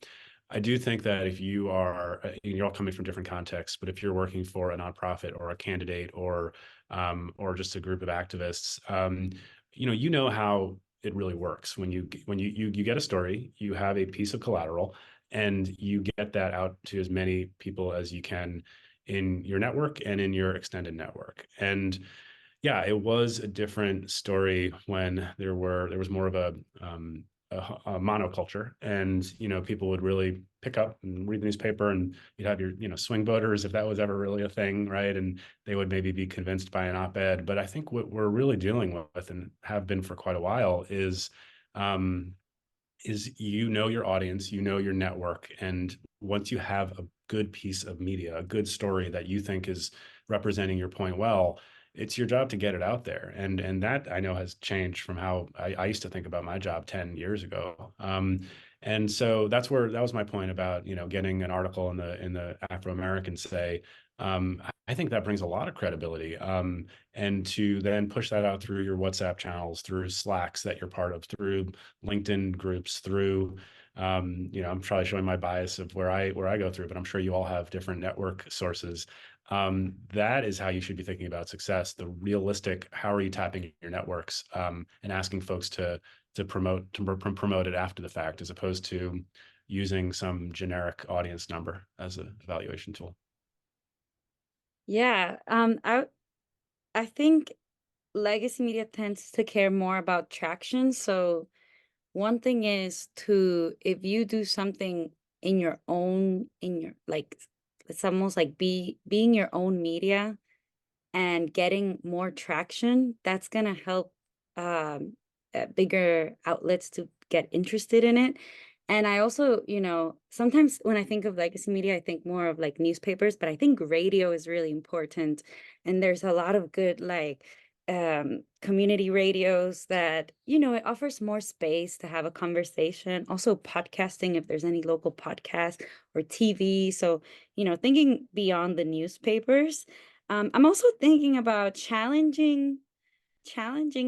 I do think that if you are, you're all coming from different contexts, but if you're working for a nonprofit or a candidate or just a group of activists, you know how it really works. When you get a story, you have a piece of collateral, and you get that out to as many people as you can in your network and in your extended network. And yeah, it was a different story when there was more of a monoculture, and people would really pick up and read the newspaper, and you'd have your swing voters, if that was ever really a thing, right? And they would maybe be convinced by an op-ed. But I think what we're really dealing with, and have been for quite a while, is your audience, your network, and once you have a good piece of media, a good story that you think is representing your point well, it's your job to get it out there. And that, I know, has changed from how I used to think about my job 10 years ago. And so that was my point about, getting an article in the Afro-American say, I think that brings a lot of credibility. And to then push that out through your WhatsApp channels, through Slacks that you're part of, through LinkedIn groups, through, I'm probably showing my bias of where I go through, but I'm sure you all have different network sources. That is how you should be thinking about success. The realistic, how are you tapping your networks, and asking folks to promote it after the fact, as opposed to using some generic audience number as an evaluation tool. Yeah, I think legacy media tends to care more about traction. So one thing is to, if you do something in your own, like, it's almost like being your own media and getting more traction, that's gonna help bigger outlets to get interested in it. And I also, sometimes when I think of legacy media, I think more of like newspapers, but I think radio is really important. And there's a lot of good like community radios that, it offers more space to have a conversation. Also podcasting, if there's any local podcast, or TV. So, thinking beyond the newspapers. I'm also thinking about challenging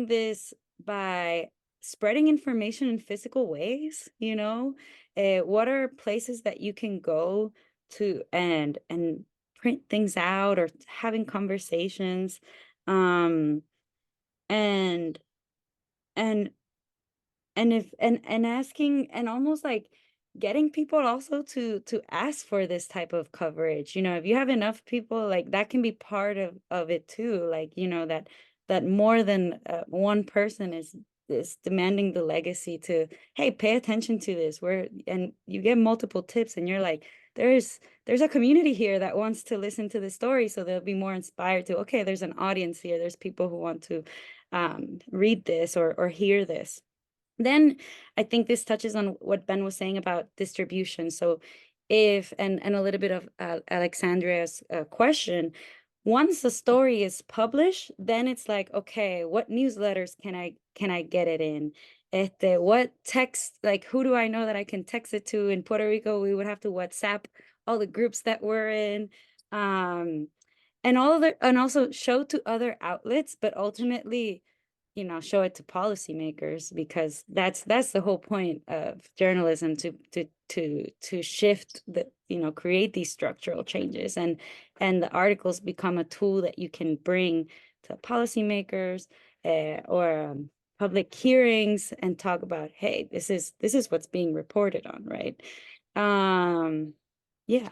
this by spreading information in physical ways. What are places that you can go to and print things out, or having conversations, um and and and asking, and almost like getting people also to ask for this type of coverage. If you have enough people, like, that can be part of it too, like, that more than one person is demanding the legacy to, hey, pay attention to this, and you get multiple tips, and you're like, there's a community here that wants to listen to the story, so they'll be more inspired to, okay, there's an audience here, there's people who want to read this or hear this. Then I think this touches on what Ben was saying about distribution. So if, and a little bit of Alexandria's question, once the story is published, then it's like, okay, what newsletters can I get it in? What text, like, who do I know that I can text it to? In Puerto Rico, we would have to WhatsApp all the groups that we're in. And also show to other outlets, but ultimately, show it to policymakers, because that's the whole point of journalism, to shift create these structural changes, and the articles become a tool that you can bring to policymakers, or public hearings, and talk about, hey, this is what's being reported on, right? Yeah.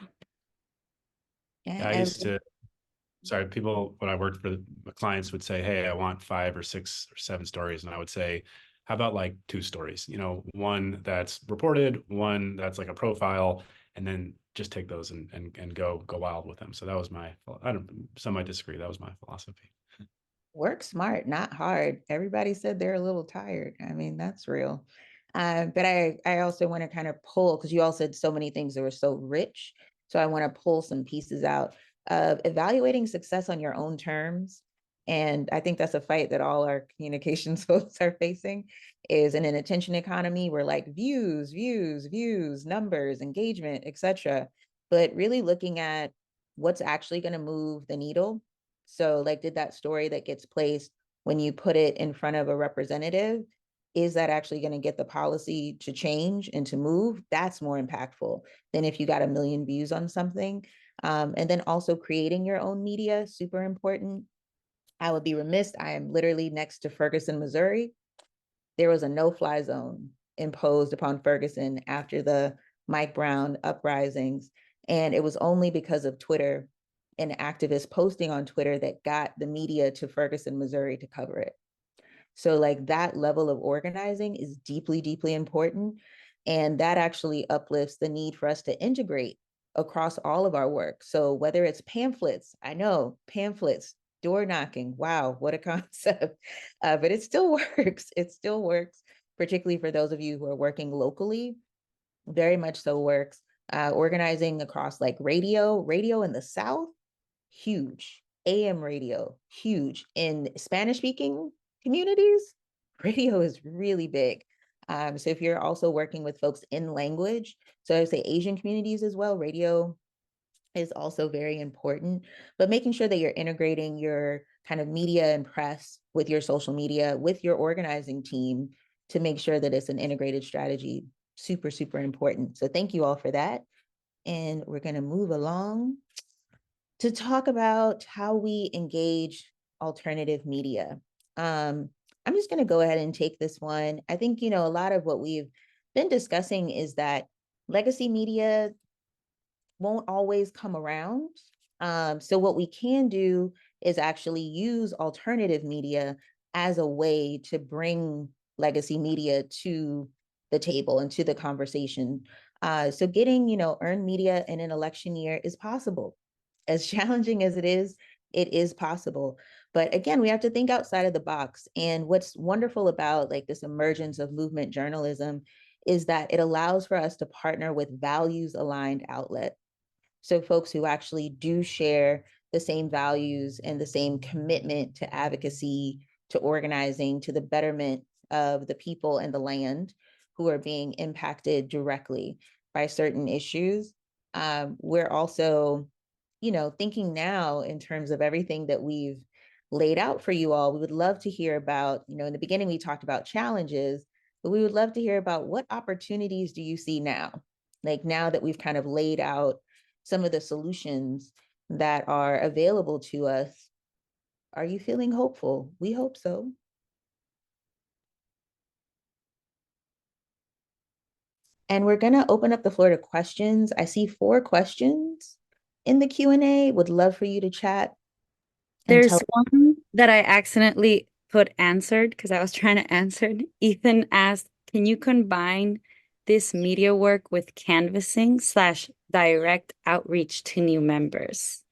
I used to, sorry, people, when I worked for the clients would say, hey, I want 5 or 6 or 7 stories. And I would say, how about like 2 stories? One that's reported, one that's like a profile, and then just take those and go wild with them. So that was some might disagree. That was my philosophy. Work smart, not hard. Everybody said they're a little tired. I mean, that's real. But I also want to kind of pull, because you all said so many things that were so rich. So I want to pull some pieces out of evaluating success on your own terms. And I think that's a fight that all our communications folks are facing, is in an attention economy where, like, views, numbers, engagement, etc. But really looking at what's actually going to move the needle. So, like, did that story that gets placed, when you put it in front of a representative, is that actually going to get the policy to change and to move? That's more impactful than if you got 1 million views on something. And then also creating your own media, super important. I would be remiss. I am literally next to Ferguson, Missouri. There was a no-fly zone imposed upon Ferguson after the Mike Brown uprisings. And it was only because of Twitter and activists posting on Twitter that got the media to Ferguson, Missouri to cover it. So, like, that level of organizing is deeply, deeply important. And that actually uplifts the need for us to integrate across all of our work. So whether it's pamphlets, I know pamphlets, door knocking, wow, what a concept. But it still works. It still works, particularly for those of you who are working locally. Very much so works. Organizing across, like, radio in the South, huge. AM radio, huge. In Spanish speaking communities, radio is really big. So if you're also working with folks in language, so I would say Asian communities as well, radio is also very important, but making sure that you're integrating your kind of media and press with your social media, with your organizing team to make sure that it's an integrated strategy, super, super important. So thank you all for that. And we're going to move along to talk about how we engage alternative media. I'm just going to go ahead and take this one. I think, a lot of what we've been discussing is that legacy media won't always come around. So what we can do is actually use alternative media as a way to bring legacy media to the table and to the conversation. So getting, earned media in an election year is possible. As challenging as it is possible. But again, we have to think outside of the box. And what's wonderful about like this emergence of movement journalism is that it allows for us to partner with values aligned outlets. So folks who actually do share the same values and the same commitment to advocacy, to organizing, to the betterment of the people and the land who are being impacted directly by certain issues. We're also, thinking now in terms of everything that we've laid out for you all. We would love to hear about, in the beginning, we talked about challenges, but we would love to hear about what opportunities do you see now? Like now that we've kind of laid out some of the solutions that are available to us, are you feeling hopeful? We hope so. And we're going to open up the floor to questions. I see 4 questions in the Q&A. Would love for you to chat. There's one that I accidentally put answered because I was trying to answer it. Ethan asked, can you combine this media work with canvassing / direct outreach to new members?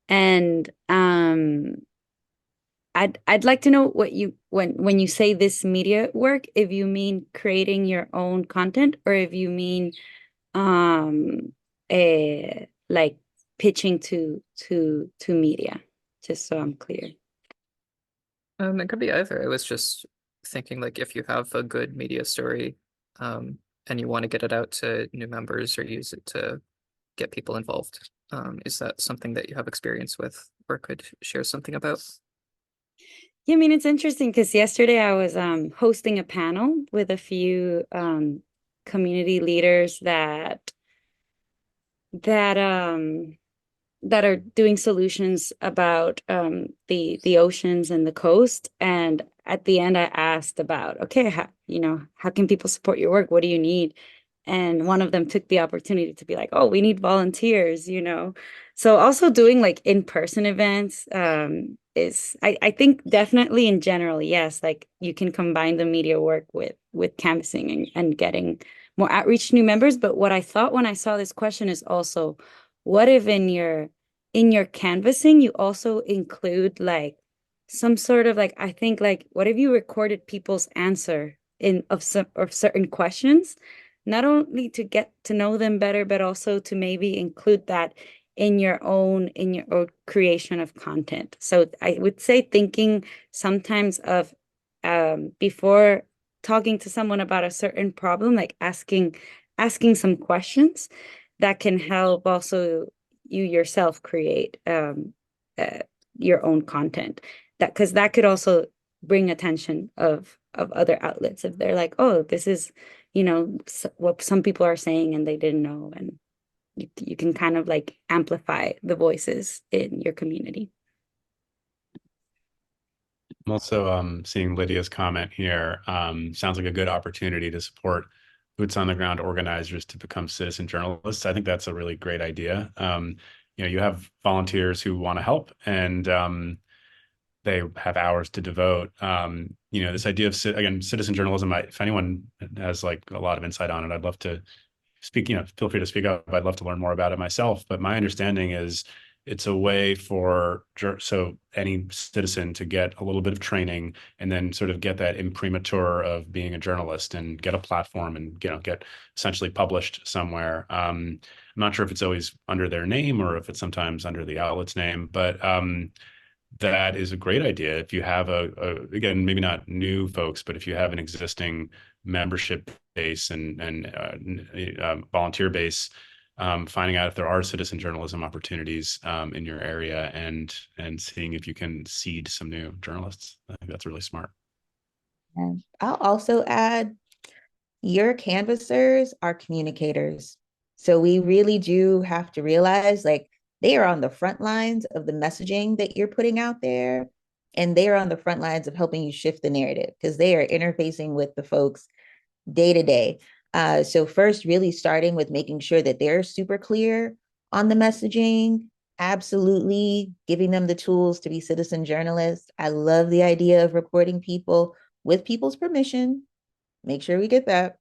And I'd like to know what you when you say this media work, if you mean creating your own content or if you mean like pitching to media, just so I'm clear. It could be either. I was just thinking like if you have a good media story, and you want to get it out to new members or use it to get people involved. Is that something that you have experience with or could share something about? Yeah, I mean, it's interesting because yesterday I was hosting a panel with a few community leaders that are doing solutions about the oceans and the coast. And at the end, I asked about, okay, how can people support your work? What do you need? And one of them took the opportunity to be like, oh, we need volunteers, So also doing like in-person events is, I think definitely in general, yes, like you can combine the media work with canvassing and getting more outreach to new members. But what I thought when I saw this question is also, what if in your canvassing, you also include like some sort of like, I think like, what if you recorded people's answer of certain questions, not only to get to know them better, but also to maybe include that in your own creation of content. So I would say thinking sometimes of before talking to someone about a certain problem, like asking some questions that can help also you yourself create your own content, because that could also bring attention of other outlets if they're like, oh, this is what some people are saying and they didn't know, and you can kind of like amplify the voices in your community. I'm also seeing Lydia's comment here. Sounds like a good opportunity to support boots on the ground organizers to become citizen journalists. I think that's a really great idea. You have volunteers who want to help and they have hours to devote. This idea of, again, citizen journalism, if anyone has like a lot of insight on it, I'd love to speak, feel free to speak up. I'd love to learn more about it myself. But my understanding is it's a way for any citizen to get a little bit of training and then sort of get that imprimatur of being a journalist and get a platform and get essentially published somewhere. I'm not sure if it's always under their name or if it's sometimes under the outlet's name, but that is a great idea. If you have again, maybe not new folks, but if you have an existing membership base and volunteer base, finding out if there are citizen journalism opportunities in your area, and seeing if you can seed some new journalists. I think that's really smart. And I'll also add, your canvassers are communicators. So we really do have to realize, like, they are on the front lines of the messaging that you're putting out there. And they are on the front lines of helping you shift the narrative, because they are interfacing with the folks day to day. So first, really starting with making sure that they're super clear on the messaging, absolutely giving them the tools to be citizen journalists. I love the idea of recording people with people's permission. Make sure we get that.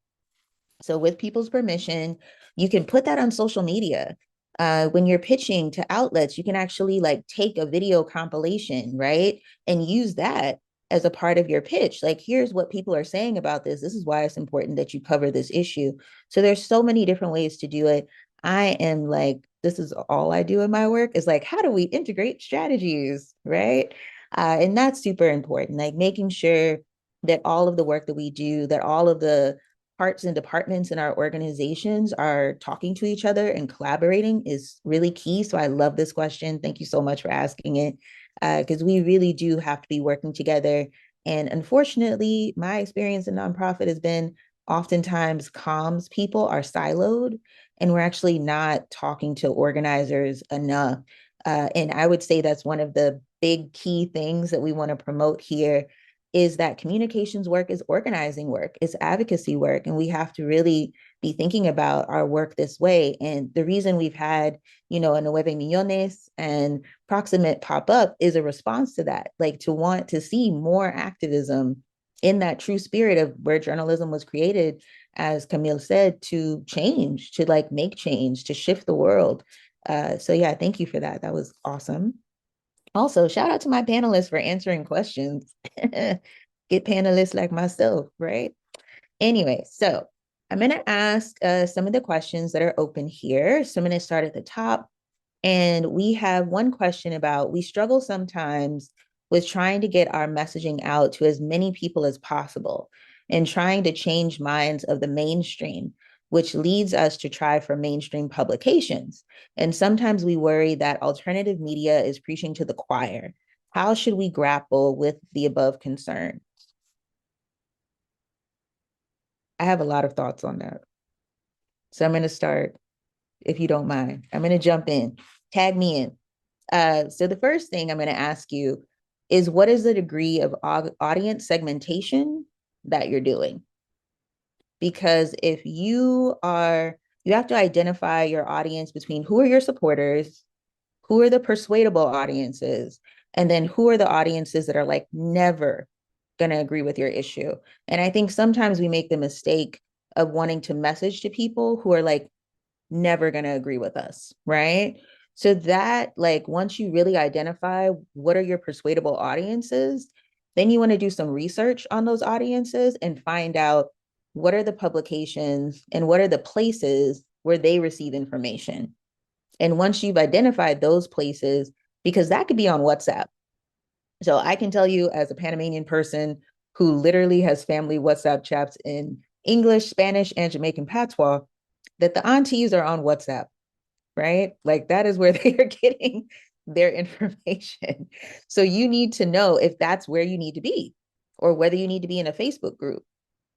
So with people's permission, you can put that on social media. When you're pitching to outlets, you can actually like take a video compilation, right? And use that as a part of your pitch. Like, here's what people are saying about this. This is why it's important that you cover this issue. So there's so many different ways to do it. I am like, this is all I do in my work, is like, how do we integrate strategies, right? And that's super important, like making sure that all of the work that we do, that all of the parts and departments in our organizations are talking to each other and collaborating is really key. So I love this question. Thank you so much for asking it, because we really do have to be working together. And unfortunately, my experience in nonprofit has been oftentimes comms people are siloed, and we're actually not talking to organizers enough. And I would say that's one of the big key things that we want to promote here, is that communications work is organizing work, it's advocacy work, and we have to really be thinking about our work this way. And the reason we've had, a 9 millones and Proximate pop up is a response to that, like to want to see more activism in that true spirit of where journalism was created, as Camille said, to change, to like make change, to shift the world. So yeah, thank you for that. That was awesome. Also, shout out to my panelists for answering questions. Get panelists like myself, right? Anyway, so I'm going to ask some of the questions that are open here. So I'm going to start at the top. And we have one question about, we struggle sometimes with trying to get our messaging out to as many people as possible and trying to change minds of the mainstream, which leads us to try for mainstream publications. And sometimes we worry that alternative media is preaching to the choir. How should we grapple with the above concern? I have a lot of thoughts on that. So I'm going to start, if you don't mind. I'm going to jump in. Tag me in. So the first thing I'm going to ask you is, what is the degree of audience segmentation that you're doing? Because if you have to identify your audience between who are your supporters, who are the persuadable audiences, and then who are the audiences that are like never going to agree with your issue. And I think sometimes we make the mistake of wanting to message to people who are like never going to agree with us, right? So that, like, once you really identify what are your persuadable audiences, then you want to do some research on those audiences and find out what are the publications and what are the places where they receive information. And once you've identified those places, because that could be on WhatsApp. So I can tell you, as a Panamanian person who literally has family WhatsApp chats in English, Spanish, and Jamaican patois, that the aunties are on WhatsApp, right? Like, that is where they are getting their information. So you need to know if that's where you need to be, or whether you need to be in a Facebook group,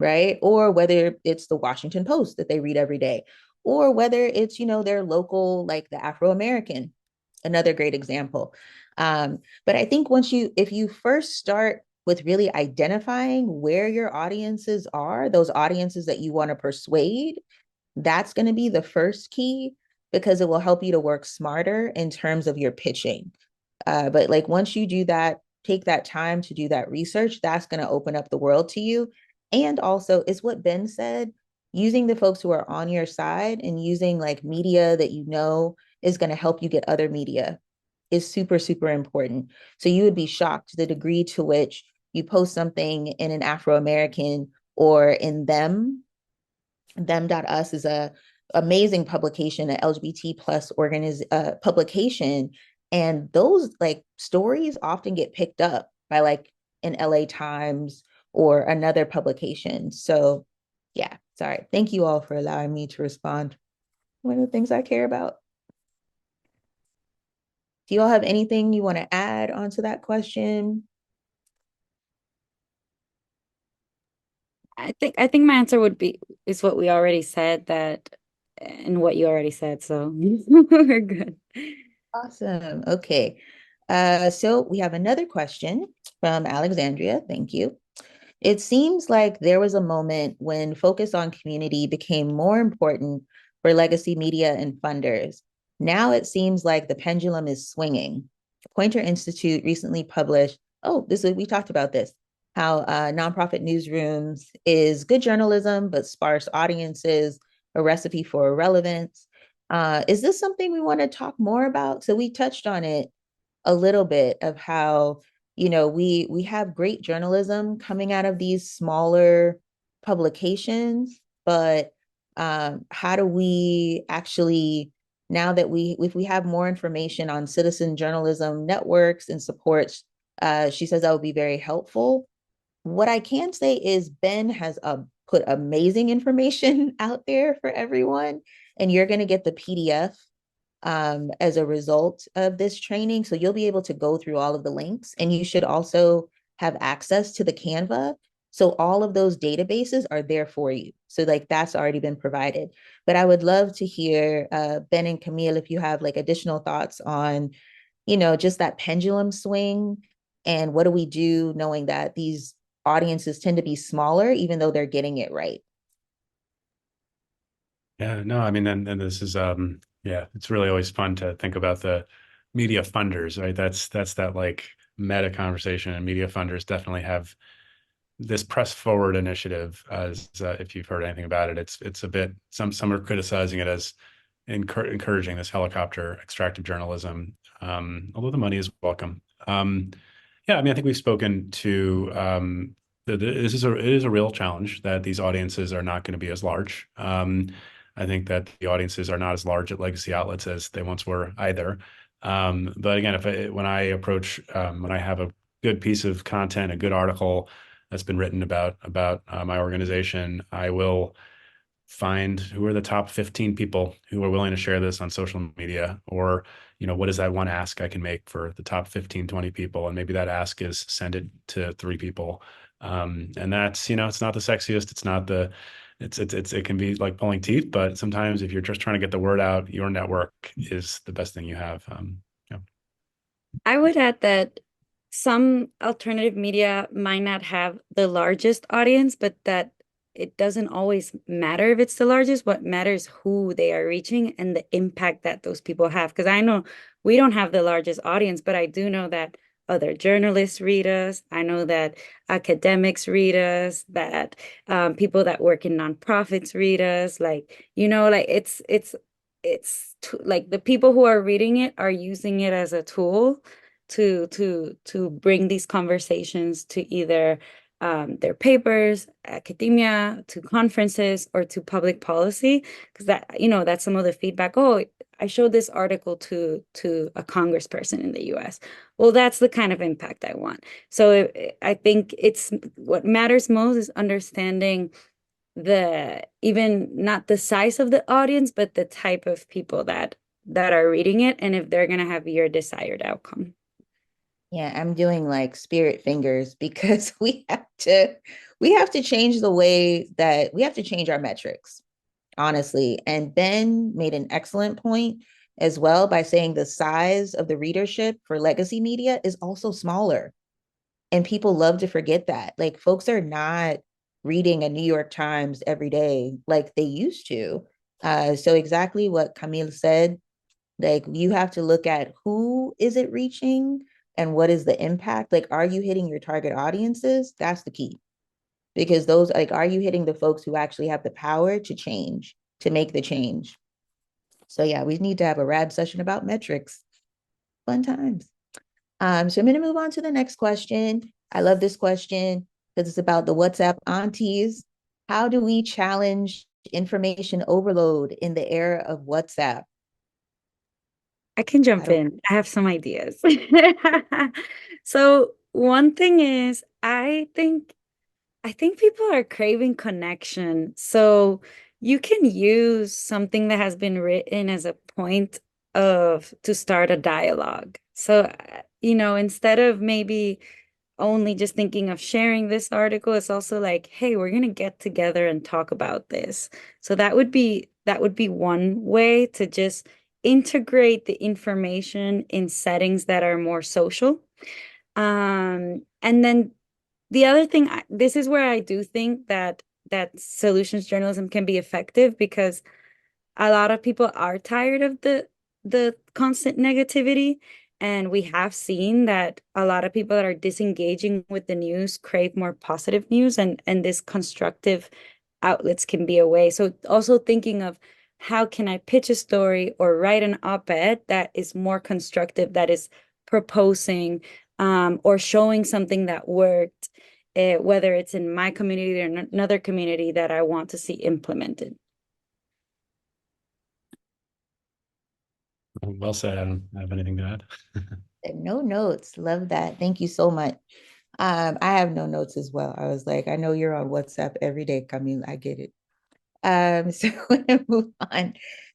right? Or whether it's the Washington Post that they read every day, or whether it's, their local, like the Afro-American, another great example. But I think if you first start with really identifying where your audiences are, those audiences that you want to persuade, that's going to be the first key, because it will help you to work smarter in terms of your pitching. But like, once you do that, take that time to do that research, that's going to open up the world to you. And also, it's what Ben said, using the folks who are on your side and using like media that is going to help you get other media is super, super important. So you would be shocked the degree to which you post something in an Afro-American or in them.us is a amazing publication, an LGBT plus publication. And those like stories often get picked up by like an LA Times or another publication. So yeah, sorry. Thank you all for allowing me to respond. one of the things I care about. Do you all have anything you want to add onto that question? I think my answer is what we already said, that and what you already said, so we're good. Awesome. Okay. So we have another question from Alexandria. Thank you. It seems like there was a moment when focus on community became more important for legacy media and funders. Now it seems like the pendulum is swinging. Pointer Institute recently published, we talked about this, how nonprofit newsrooms is good journalism, but sparse audiences, a recipe for irrelevance. Is this something we want to talk more about? So we touched on it a little bit of how, we have great journalism coming out of these smaller publications, but how do we actually, now that if we have more information on citizen journalism networks and supports, she says that would be very helpful. What I can say is Ben has put amazing information out there for everyone, and you're going to get the PDF as a result of this training. So you'll be able to go through all of the links, and you should also have access to the Canva. So all of those databases are there for you. So like that's already been provided. But I would love to hear Ben and Camille, if you have like additional thoughts on, just that pendulum swing, and what do we do knowing that these audiences tend to be smaller, even though they're getting it right. Yeah, no, I mean, and this is, yeah, it's really always fun to think about the media funders, right? That's that like meta conversation, and media funders definitely have this press forward initiative as, if you've heard anything about it, it's a bit, some are criticizing it as encouraging this helicopter extractive journalism, although the money is welcome. Yeah, I mean, I think we've spoken to, it is a real challenge that these audiences are not going to be as large. I think that the audiences are not as large at legacy outlets as they once were either. But again, when I have a good piece of content, a good article that's been written about my organization, I will find who are the top 15 people who are willing to share this on social media, or what is that one ask I can make for the top 15, 20 people, and maybe that ask is send it to 3 people. And that's, it's not the sexiest, it's not the, it can be like pulling teeth, but sometimes if you're just trying to get the word out, your network is the best thing you have. Yeah. I would add that some alternative media might not have the largest audience, but that it doesn't always matter if it's the largest. What matters who they are reaching and the impact that those people have. Because I know we don't have the largest audience, but I do know that other journalists read us. I know that academics read us, that people that work in nonprofits read us. Like, like like the people who are reading it are using it as a tool to bring these conversations to either their papers, academia, to conferences, or to public policy, because that's some of the feedback. Oh, I showed this article to a congressperson in the US. Well, that's the kind of impact I want. So I think it's what matters most is understanding even not the size of the audience, but the type of people that are reading it, and if they're going to have your desired outcome. Yeah, I'm doing like spirit fingers because we have to change the way that we have to change our metrics, honestly. And Ben made an excellent point as well by saying the size of the readership for legacy media is also smaller. And people love to forget that. Like folks are not reading a New York Times every day like they used to. So exactly what Camille said, like you have to look at who is it reaching and what is the impact. Like, are you hitting your target audiences? That's the key. Because those, like, are you hitting the folks who actually have the power to change, to make the change? So yeah, we need to have a rad session about metrics. Fun times. So I'm going to move on to the next question. I love this question because it's about the WhatsApp aunties. How do we challenge information overload in the era of WhatsApp? I can jump in. I have some ideas. So one thing is, I think people are craving connection. So you can use something that has been written as a point to start a dialogue. So, instead of maybe only just thinking of sharing this article, it's also like, hey, we're gonna get together and talk about this. So that would be one way to just integrate the information in settings that are more social. And then the other thing, this is where I do think that solutions journalism can be effective, because a lot of people are tired of the constant negativity, and we have seen that a lot of people that are disengaging with the news crave more positive news, and this constructive outlets can be a way. So also thinking of, how can I pitch a story or write an op-ed that is more constructive, that is proposing or showing something that worked, whether it's in my community or another community that I want to see implemented. Well said. I don't have anything to add. No notes. Love that. Thank you so much. I have no notes as well. I was like, I know you're on WhatsApp every day, Camille. I get it. So we're gonna move on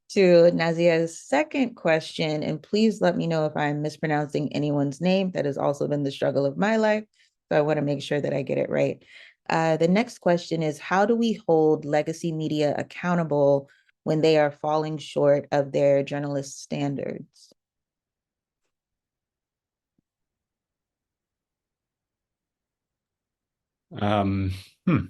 to Nazia's second question, and please let me know if I'm mispronouncing anyone's name. That has also been the struggle of my life, so I want to make sure that I get it right. The next question is, how do we hold legacy media accountable when they are falling short of their journalist standards? Um, hmm.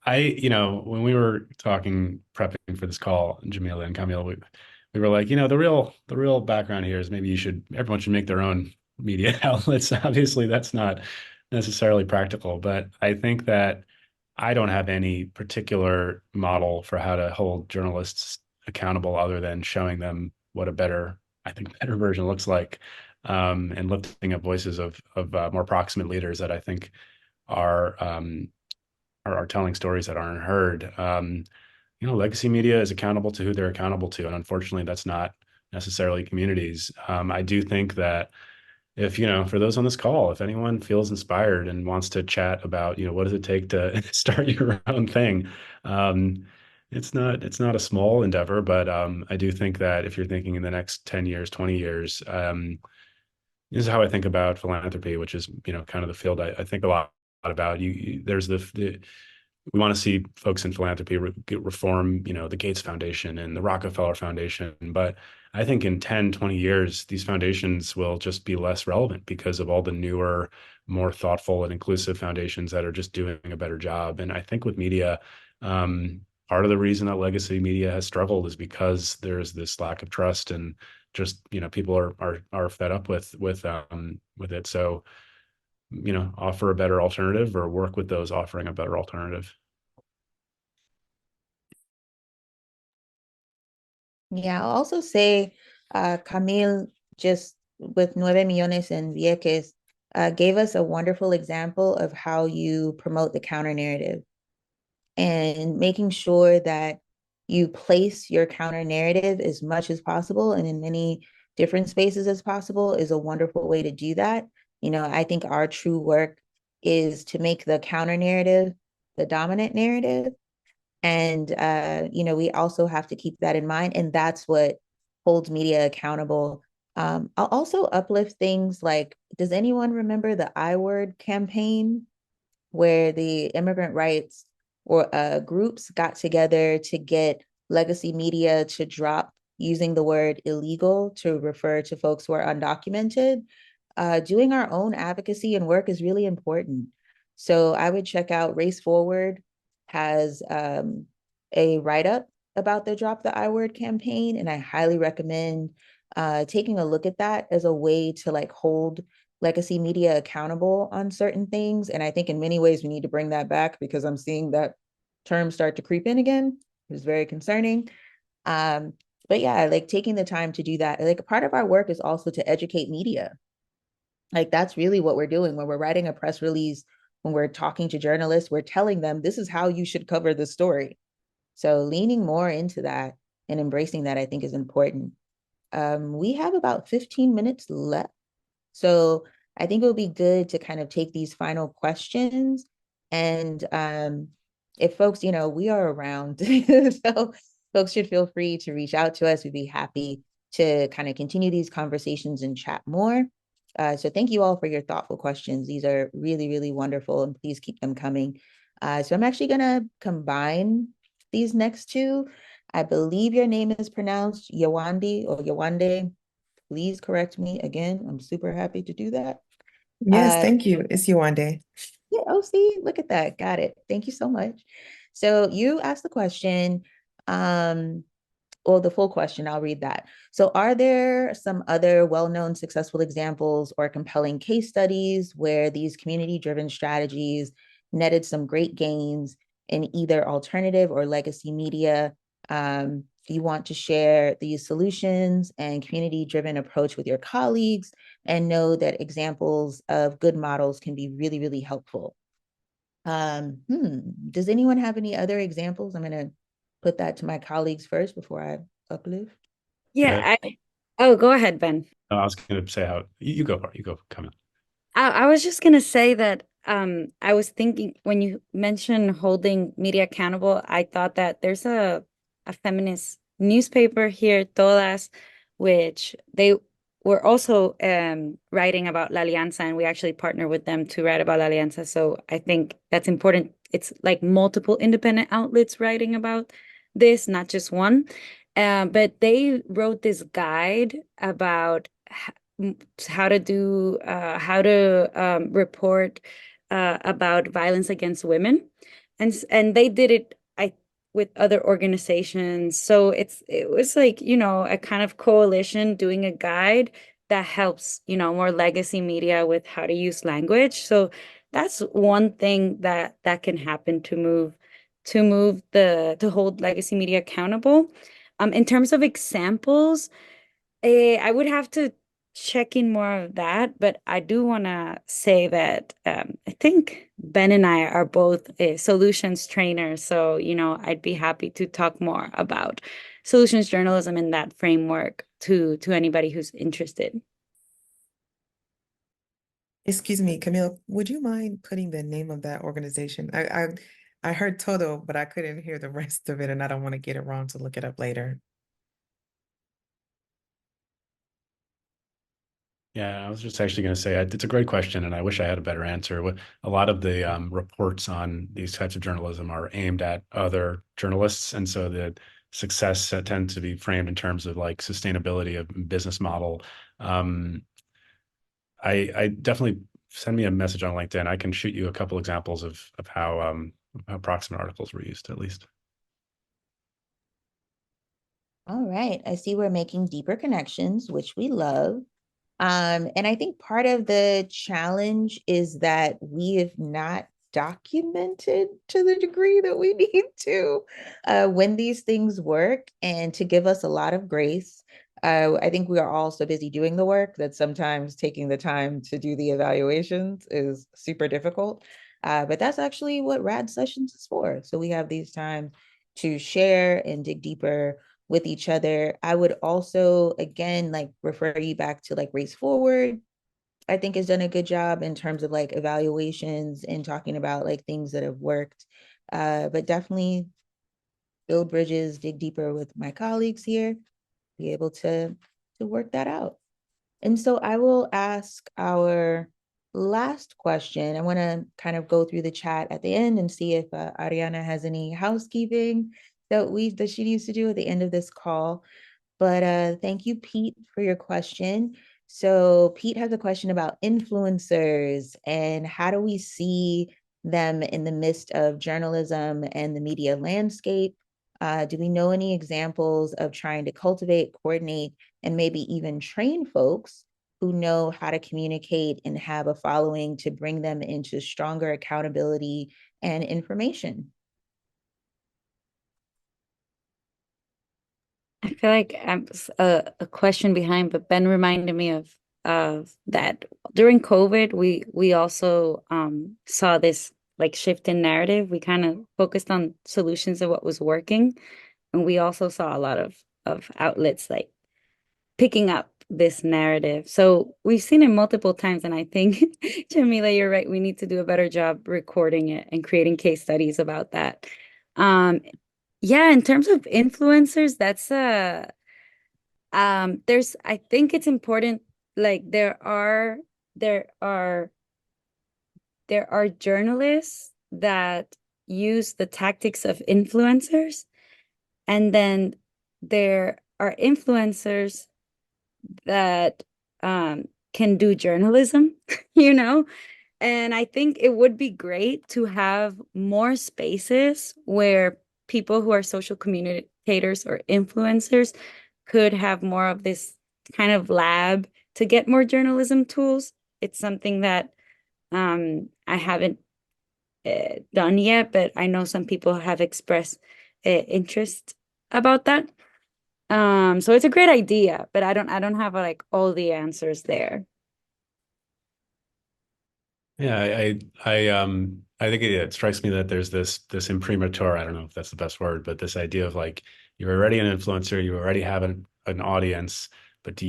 When we were prepping for this call, Jamila and Camille, we were like, the real background here is maybe everyone should make their own media outlets. Obviously, that's not necessarily practical, but I think that I don't have any particular model for how to hold journalists accountable other than showing them what better version looks like, and lifting up voices of more proximate leaders that I think are telling stories that aren't heard. Legacy media is accountable to who they're accountable to, and unfortunately, that's not necessarily communities. I do think that if, for those on this call, if anyone feels inspired and wants to chat about, what does it take to start your own thing, it's not a small endeavor, but I do think that if you're thinking in the next 10 years, 20 years, this is how I think about philanthropy, which is, kind of the field I think a lot about. There's we want to see folks in philanthropy reform, the Gates Foundation and the Rockefeller Foundation. But I think in 10, 20 years, these foundations will just be less relevant because of all the newer, more thoughtful and inclusive foundations that are just doing a better job. And I think with media, part of the reason that legacy media has struggled is because there's this lack of trust, and just, people are fed up with it. So, offer a better alternative or work with those offering a better alternative. Yeah, I'll also say Camille, just with 9 Millones en Vieques, gave us a wonderful example of how you promote the counter narrative, and making sure that you place your counter narrative as much as possible and in many different spaces as possible is a wonderful way to do that. I think our true work is to make the counter narrative the dominant narrative. And, we also have to keep that in mind. And that's what holds media accountable. I'll also uplift things like, does anyone remember the I Word campaign, where the immigrant rights or groups got together to get legacy media to drop using the word illegal to refer to folks who are undocumented? Doing our own advocacy and work is really important. So I would check out Race Forward has a write-up about the Drop the I Word campaign, and I highly recommend taking a look at that as a way to hold legacy media accountable on certain things. And I think in many ways we need to bring that back, because I'm seeing that term start to creep in again. It's very concerning. But yeah, taking the time to do that. Part of our work is also to educate media. That's really what we're doing when we're writing a press release, when we're talking to journalists, we're telling them this is how you should cover the story. So leaning more into that and embracing that, I think, is important. We have about 15 minutes left. So I think it would be good to kind of take these final questions and if folks, we are around, so folks should feel free to reach out to us. We'd be happy to kind of continue these conversations and chat more. So thank you all for your thoughtful questions. These are really, really wonderful, and please keep them coming. So I'm actually gonna combine these next two. I believe your name is pronounced Yawande or Yawande. Please correct me again. I'm super happy to do that. Yes, thank you. It's Yawande. Yeah, oh, see, look at that. Got it. Thank you so much. So you asked the question, or the full question, I'll read that. So are there some other well-known successful examples or compelling case studies where these community-driven strategies netted some great gains in either alternative or legacy media? You want to share these solutions and community-driven approach with your colleagues, and know that examples of good models can be really, really helpful. Does anyone have any other examples? I'm gonna put that to my colleagues first before I uplift. Yeah, oh, go ahead, Ben. I was going to say how you go for it. You go, Camille. I was just gonna say that I was thinking when you mentioned holding media accountable, I thought that there's a feminist newspaper here, Todas, which they were also writing about La Alianza, and we actually partner with them to write about La Alianza. So I think that's important. It's like multiple independent outlets writing about this, not just one. But they wrote this guide about how to report about violence against women, and they did it with other organizations. So it was like, a kind of coalition doing a guide that helps, more legacy media with how to use language. So that's one thing that can happen to hold legacy media accountable. In terms of examples, I would have to check in more of that, but I do want to say that I think Ben and I are both solutions trainers. So, I'd be happy to talk more about solutions journalism in that framework to anybody who's interested. Excuse me, Camille, would you mind putting the name of that organization? I heard Toto, but I couldn't hear the rest of it, and I don't want to get it wrong to look it up later. Yeah, I was just actually going to say it's a great question, and I wish I had a better answer. A lot of the reports on these types of journalism are aimed at other journalists, and so the success tends to be framed in terms of like sustainability of business model. I definitely send me a message on LinkedIn. I can shoot you a couple examples of how proximate articles were used, at least. All right, I see we're making deeper connections, which we love. And I think part of the challenge is that we have not documented to the degree that we need to when these things work, and to give us a lot of grace. I think we are all so busy doing the work that sometimes taking the time to do the evaluations is super difficult. But that's actually what RAD sessions is for. So we have these times to share and dig deeper with each other. I would also, again, like refer you back to like Race Forward. I think has done a good job in terms of like evaluations and talking about like things that have worked. But definitely build bridges, dig deeper with my colleagues here, be able to work that out. And so I will ask our last question. I want to kind of go through the chat at the end and see if Ariana has any housekeeping that she used to do at the end of this call. But thank you, Pete, for your question. So Pete has a question about influencers and how do we see them in the midst of journalism and the media landscape? Do we know any examples of trying to cultivate, coordinate, and maybe even train folks who know how to communicate and have a following to bring them into stronger accountability and information? I feel like I'm a question behind, but Ben reminded me of that during COVID, we also saw this like shift in narrative. We kind of focused on solutions of what was working, and we also saw a lot of outlets like picking up this narrative. So we've seen it multiple times, and I think, Jamila, you're right. We need to do a better job recording it and creating case studies about that. Yeah, in terms of influencers, that's I think it's important, like there are journalists that use the tactics of influencers, and then there are influencers that can do journalism, you know? And I think it would be great to have more spaces where people who are social communicators or influencers could have more of this kind of lab to get more journalism tools. It's something that I haven't done yet, but I know some people have expressed interest about that. So it's a great idea, but I don't have like all the answers there. Yeah, I think it strikes me that there's this imprimatur, I don't know if that's the best word, but this idea of like you're already an influencer, you already have an audience, but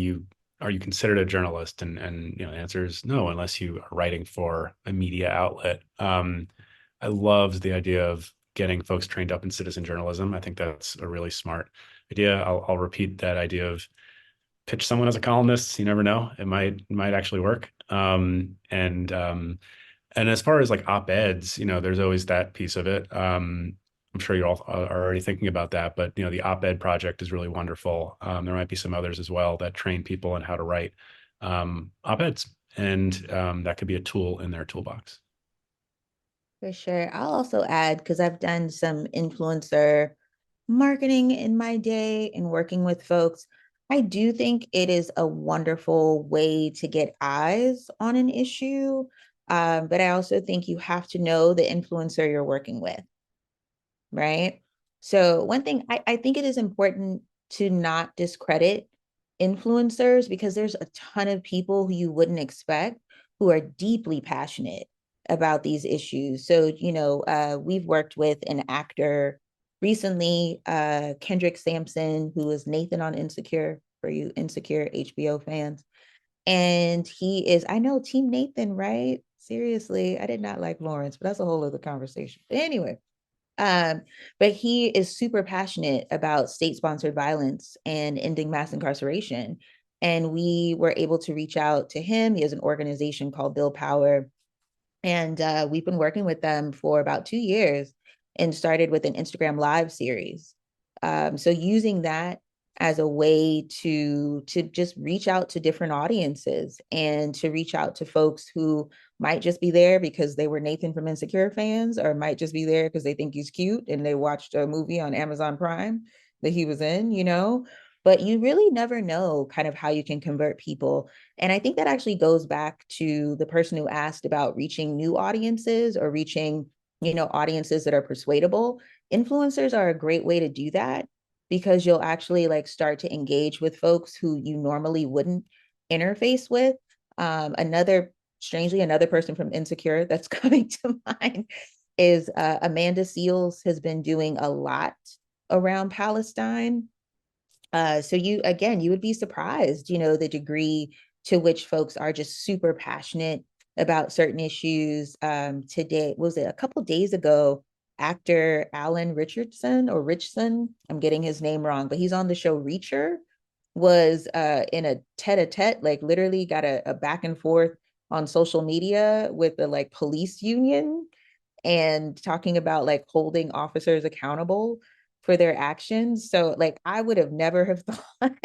are you considered a journalist? And the answer is no, unless you are writing for a media outlet. I loved the idea of getting folks trained up in citizen journalism. I think that's a really smart idea. I'll repeat that idea of pitch someone as a columnist. You never know, it might actually work. And as far as like op-eds, there's always that piece of it. I'm sure you all are already thinking about that, but the op-ed project is really wonderful. There might be some others as well that train people on how to write op-eds, and that could be a tool in their toolbox. For sure. I'll also add, because I've done some influencer marketing in my day and working with folks, I do think it is a wonderful way to get eyes on an issue. But I also think you have to know the influencer you're working with, right? So one thing, I think it is important to not discredit influencers, because there's a ton of people who you wouldn't expect who are deeply passionate about these issues. So, we've worked with an actor recently, Kendrick Sampson, who is Nathan on Insecure, for you Insecure HBO fans. And he is, I know, Team Nathan, right? Seriously, I did not like Lawrence, but that's a whole other conversation. Anyway, but he is super passionate about state-sponsored violence and ending mass incarceration. And we were able to reach out to him. He has an organization called Build Power. And we've been working with them for about 2 years and started with an Instagram Live series. So using that as a way to just reach out to different audiences and to reach out to folks who might just be there because they were Nathan from Insecure fans, or might just be there because they think he's cute and they watched a movie on Amazon Prime that he was in. But you really never know kind of how you can convert people. And I think that actually goes back to the person who asked about reaching new audiences or reaching, audiences that are persuadable. Influencers are a great way to do that, because you'll actually like start to engage with folks who you normally wouldn't interface with. Strangely, another person from Insecure that's coming to mind is Amanda Seales has been doing a lot around Palestine. So you would be surprised, the degree to which folks are just super passionate about certain issues. Today, was it a couple days ago, actor Alan Richardson or Richson, I'm getting his name wrong, but he's on the show Reacher, was in a tete-a-tete, like literally got a back and forth on social media with the like police union, and talking about like holding officers accountable for their actions. So like I would have never have thought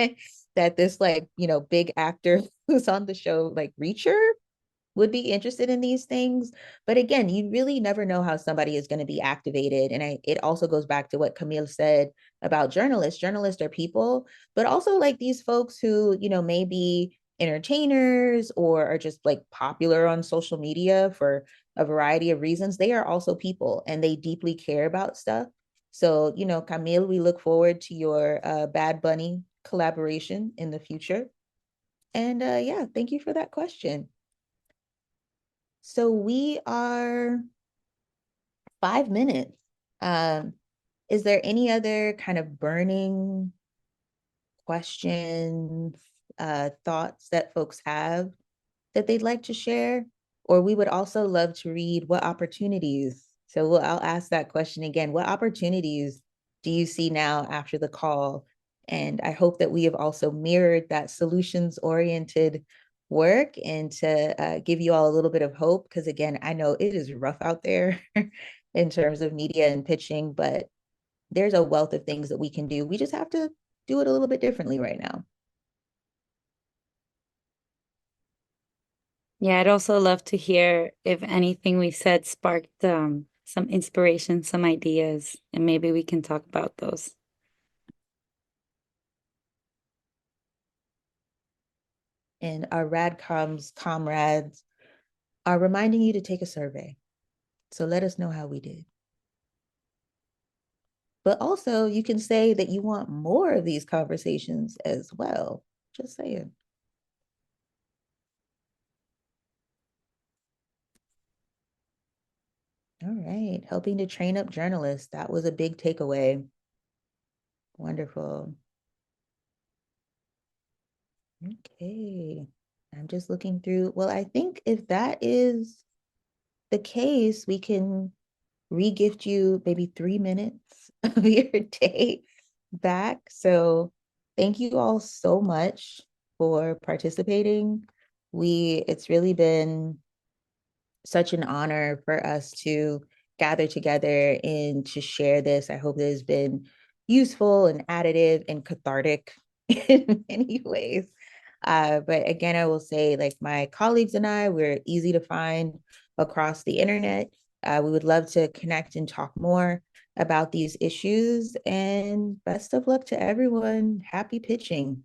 that this like, big actor who's on the show like Reacher would be interested in these things. But again, you really never know how somebody is going to be activated. And it also goes back to what Camille said about journalists. Journalists are people, but also like these folks who, may be entertainers or are just like popular on social media for a variety of reasons. They are also people and they deeply care about stuff. So, Camille, we look forward to your Bad Bunny collaboration in the future. And yeah, thank you for that question. So we are 5 minutes. Is there any other kind of burning questions, thoughts that folks have that they'd like to share, or we would also love to read what opportunities. So I'll ask that question again. What opportunities do you see now after the call? And I hope that we have also mirrored that solutions-oriented work and to give you all a little bit of hope, because again, I know it is rough out there in terms of media and pitching, but there's a wealth of things that we can do. We just have to do it a little bit differently right now. Yeah, I'd also love to hear if anything we said sparked some inspiration, some ideas, and maybe we can talk about those. And our RadComs comrades are reminding you to take a survey. So let us know how we did. But also you can say that you want more of these conversations as well. Just saying. All right, helping to train up journalists. That was a big takeaway. Wonderful. Okay, I'm just looking through. Well, I think if that is the case, we can re-gift you maybe 3 minutes of your day back. So thank you all so much for participating. It's really been such an honor for us to gather together and to share this. I hope it has been useful and additive and cathartic in many ways. But again, I will say, like, my colleagues and I, we're easy to find across the internet. We would love to connect and talk more about these issues. And best of luck to everyone. Happy pitching.